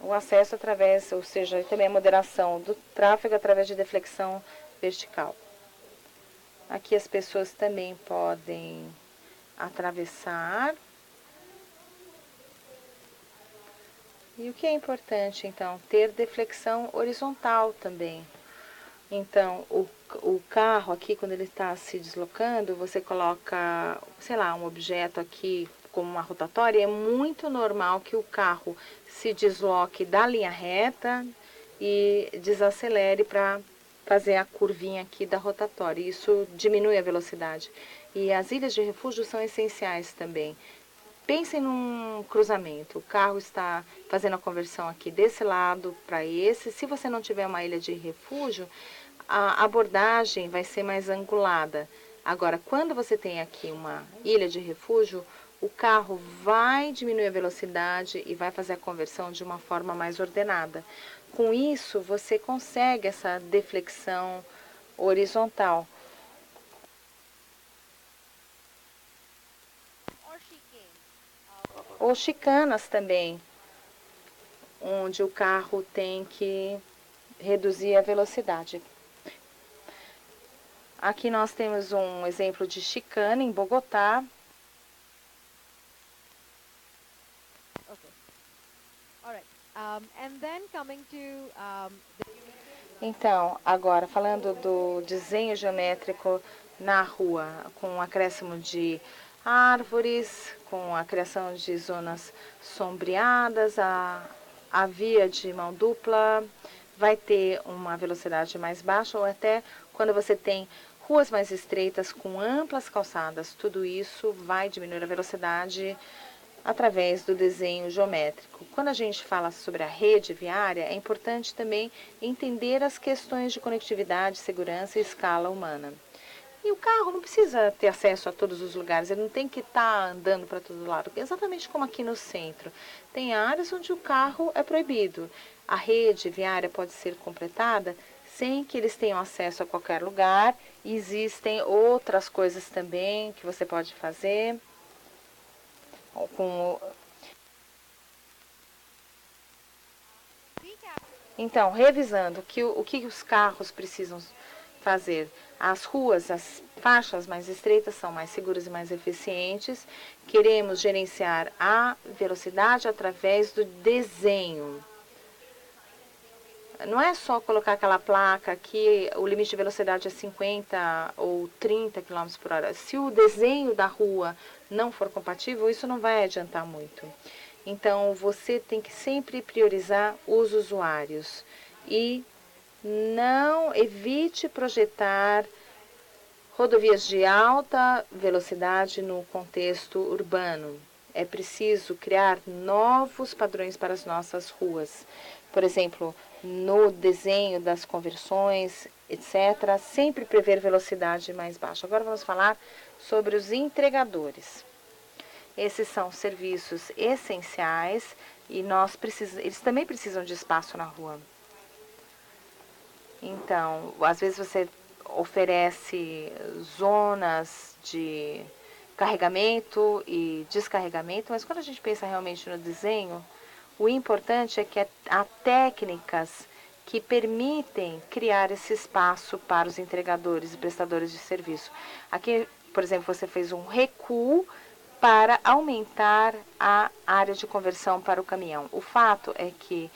o acesso através, ou seja, também a moderação do tráfego através de deflexão vertical. Aqui as pessoas também podem atravessar. E o que é importante, então? Ter deflexão horizontal também. Então, o carro aqui, quando ele está se deslocando, você coloca, sei lá, um objeto aqui como uma rotatória. É muito normal que o carro se desloque da linha reta e desacelere para fazer a curvinha aqui da rotatória. Isso diminui a velocidade. E as ilhas de refúgio são essenciais também. Pensem num cruzamento. O carro está fazendo a conversão aqui desse lado para esse. Se você não tiver uma ilha de refúgio, a abordagem vai ser mais angulada. Agora, quando você tem aqui uma ilha de refúgio, o carro vai diminuir a velocidade e vai fazer a conversão de uma forma mais ordenada. Com isso, você consegue essa deflexão horizontal. Ou chicanas também, onde o carro tem que reduzir a velocidade. Aqui nós temos um exemplo de chicane em Bogotá. Então, agora falando do desenho geométrico na rua, com o acréscimo de árvores, com a criação de zonas sombreadas, a via de mão dupla vai ter uma velocidade mais baixa, ou até quando você tem ruas mais estreitas com amplas calçadas, tudo isso vai diminuir a velocidade através do desenho geométrico. Quando a gente fala sobre a rede viária, é importante também entender as questões de conectividade, segurança e escala humana. E o carro não precisa ter acesso a todos os lugares, ele não tem que estar andando para todo lado, exatamente como aqui no centro. Tem áreas onde o carro é proibido. A rede viária pode ser completada sem que eles tenham acesso a qualquer lugar. E existem outras coisas também que você pode fazer. Então, revisando o que os carros precisam fazer. As ruas, as faixas mais estreitas são mais seguras e mais eficientes. Queremos gerenciar a velocidade através do desenho. Não é só colocar aquela placa que o limite de velocidade é 50 ou 30 km por hora. Se o desenho da rua não for compatível, isso não vai adiantar muito. Então, você tem que sempre priorizar os usuários e não evite projetar rodovias de alta velocidade no contexto urbano. É preciso criar novos padrões para as nossas ruas. Por exemplo, no desenho das conversões, etc., sempre prever velocidade mais baixa. Agora vamos falar sobre os entregadores. Esses são serviços essenciais e eles também precisam de espaço na rua. Então, às vezes você oferece zonas de carregamento e descarregamento, mas quando a gente pensa realmente no desenho, o importante é que há técnicas que permitem criar esse espaço para os entregadores e prestadores de serviço. Aqui, por exemplo, você fez um recuo para aumentar a área de conversão para o caminhão. O fato é que,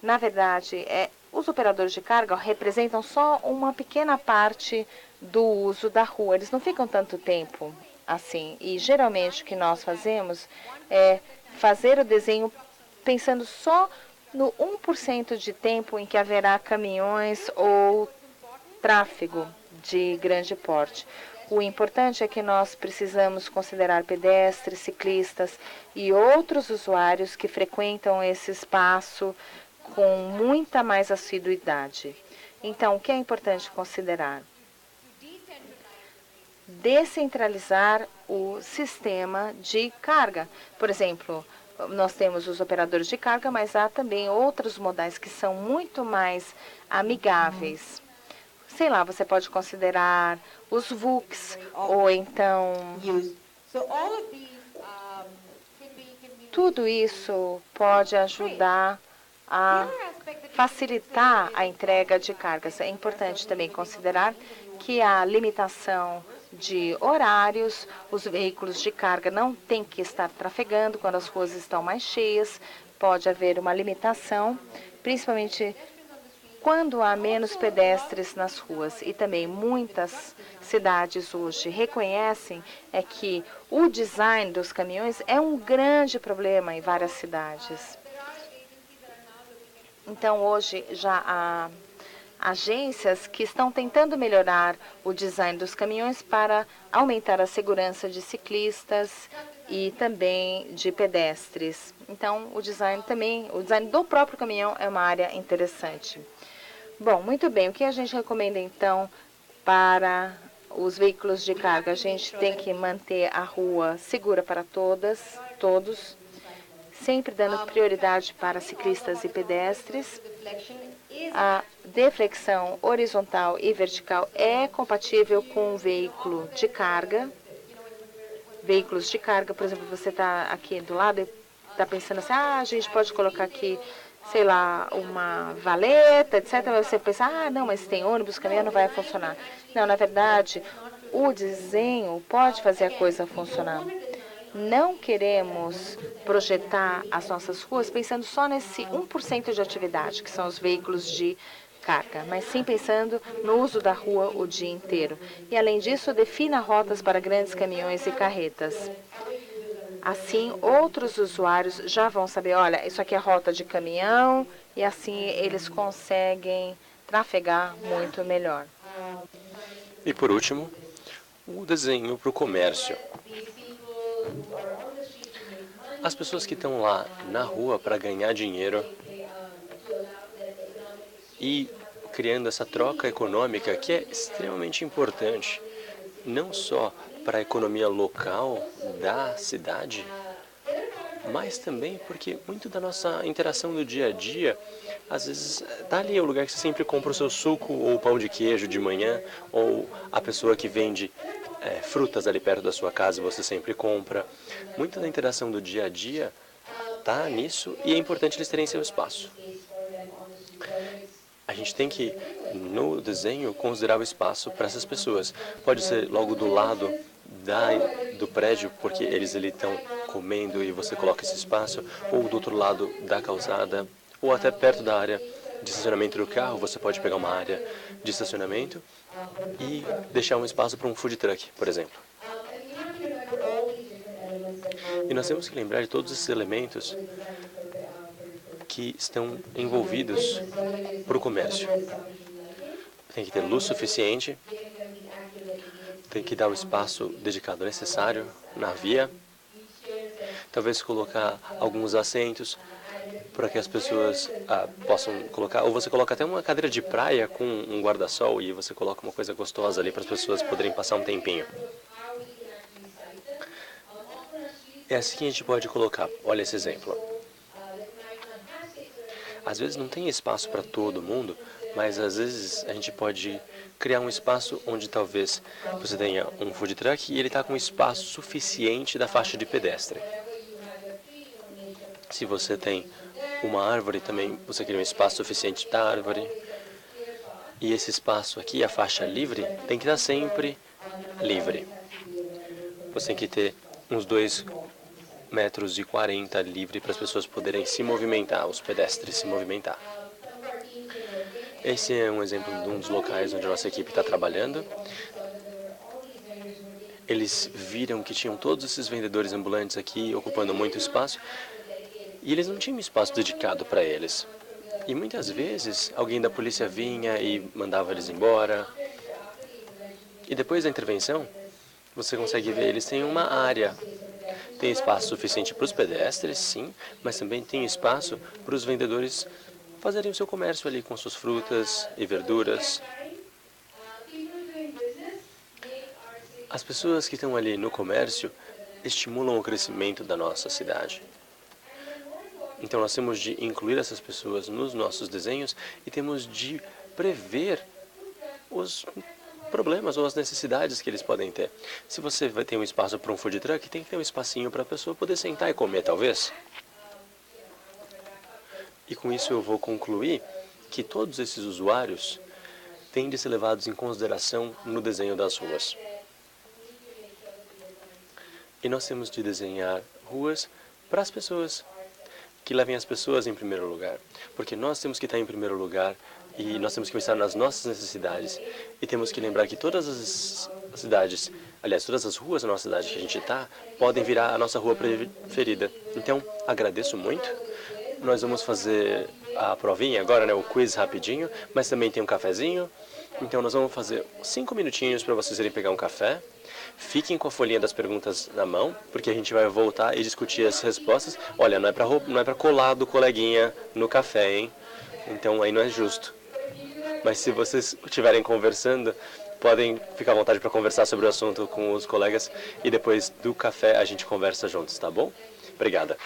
na verdade, os operadores de carga representam só uma pequena parte do uso da rua. Eles não ficam tanto tempo assim. E, geralmente, o que nós fazemos é fazer o desenho pensando só no 1% de tempo em que haverá caminhões ou tráfego de grande porte. O importante é que nós precisamos considerar pedestres, ciclistas e outros usuários que frequentam esse espaço com muita mais assiduidade. Então, o que é importante considerar? descentralizar o sistema de carga. Por exemplo, nós temos os operadores de carga, mas há também outros modais que são muito mais amigáveis. Sei lá, você pode considerar os VUCs, ou então tudo isso pode ajudar a facilitar a entrega de cargas. É importante também considerar que a limitação de horários, os veículos de carga não têm que estar trafegando quando as ruas estão mais cheias, pode haver uma limitação, principalmente quando há menos pedestres nas ruas. E também muitas cidades hoje reconhecem que o design dos caminhões é um grande problema em várias cidades. Então, hoje já há agências que estão tentando melhorar o design dos caminhões para aumentar a segurança de ciclistas e também de pedestres. Então, o design do próprio caminhão é uma área interessante. Bom, muito bem. O que a gente recomenda, então, para os veículos de carga? A gente tem que manter a rua segura para todos, sempre dando prioridade para ciclistas e pedestres. A deflexão horizontal e vertical é compatível com um veículo de carga. Veículos de carga, por exemplo, você está aqui do lado e está pensando assim, a gente pode colocar aqui, sei lá, uma valeta, etc. Mas você pensa, não, mas tem ônibus, caminhão, não vai funcionar. Não, na verdade, o desenho pode fazer a coisa funcionar. Não queremos projetar as nossas ruas pensando só nesse 1% de atividade, que são os veículos de carga, mas sim pensando no uso da rua o dia inteiro. E, além disso, defina rotas para grandes caminhões e carretas. Assim, outros usuários já vão saber, olha, isso aqui é rota de caminhão, e assim eles conseguem trafegar muito melhor. E, por último, o desenho para o comércio. As pessoas que estão lá na rua para ganhar dinheiro e criando essa troca econômica que é extremamente importante, não só para a economia local da cidade, mas também porque muito da nossa interação do dia a dia, às vezes, está ali o lugar que você sempre compra o seu suco ou pão de queijo de manhã, ou a pessoa que vende frutas ali perto da sua casa você sempre compra. Muita da interação do dia a dia está nisso e é importante eles terem seu espaço. A gente tem que, no desenho, considerar o espaço para essas pessoas. Pode ser logo do lado do prédio, porque eles ali estão comendo e você coloca esse espaço, ou do outro lado da calçada, ou até perto da área de estacionamento do carro, você pode pegar uma área de estacionamento e deixar um espaço para um food truck, por exemplo. E nós temos que lembrar de todos esses elementos que estão envolvidos para o comércio. Tem que ter luz suficiente, tem que dar o espaço dedicado necessário na via, talvez colocar alguns assentos para que as pessoas possam colocar, ou você coloca até uma cadeira de praia com um guarda-sol e você coloca uma coisa gostosa ali para as pessoas poderem passar um tempinho. É assim que a gente pode colocar. Olha esse exemplo. Às vezes não tem espaço para todo mundo, mas às vezes a gente pode criar um espaço onde talvez você tenha um food truck e ele está com espaço suficiente da faixa de pedestre. Se você tem uma árvore também, você cria um espaço suficiente da árvore. E esse espaço aqui, a faixa livre, tem que estar sempre livre. Você tem que ter uns 2,40 metros livre para as pessoas poderem se movimentar, os pedestres se movimentar. Esse é um exemplo de um dos locais onde a nossa equipe está trabalhando. Eles viram que tinham todos esses vendedores ambulantes aqui ocupando muito espaço e eles não tinham espaço dedicado para eles. E muitas vezes alguém da polícia vinha e mandava eles embora. E depois da intervenção, você consegue ver, eles têm uma área. Tem espaço suficiente para os pedestres, sim, mas também tem espaço para os vendedores fazerem o seu comércio ali com suas frutas e verduras. As pessoas que estão ali no comércio estimulam o crescimento da nossa cidade. Então nós temos de incluir essas pessoas nos nossos desenhos e temos de prever os problemas ou as necessidades que eles podem ter. Se você vai ter um espaço para um food truck, tem que ter um espacinho para a pessoa poder sentar e comer, talvez. E com isso eu vou concluir que todos esses usuários têm de ser levados em consideração no desenho das ruas. E nós temos de desenhar ruas para as pessoas, que levem as pessoas em primeiro lugar. Porque nós temos que estar em primeiro lugar e nós temos que pensar nas nossas necessidades. E temos que lembrar que todas as cidades, aliás, todas as ruas da nossa cidade que a gente está, podem virar a nossa rua preferida. Então, agradeço muito. Nós vamos fazer a provinha agora, né, o quiz rapidinho, mas também tem um cafezinho. Então, nós vamos fazer 5 minutinhos para vocês irem pegar um café. Fiquem com a folhinha das perguntas na mão, porque a gente vai voltar e discutir as respostas. Olha, não é para colar do coleguinha no café, hein? Então aí não é justo. Mas se vocês estiverem conversando, podem ficar à vontade para conversar sobre o assunto com os colegas e depois do café a gente conversa juntos, tá bom? Obrigada.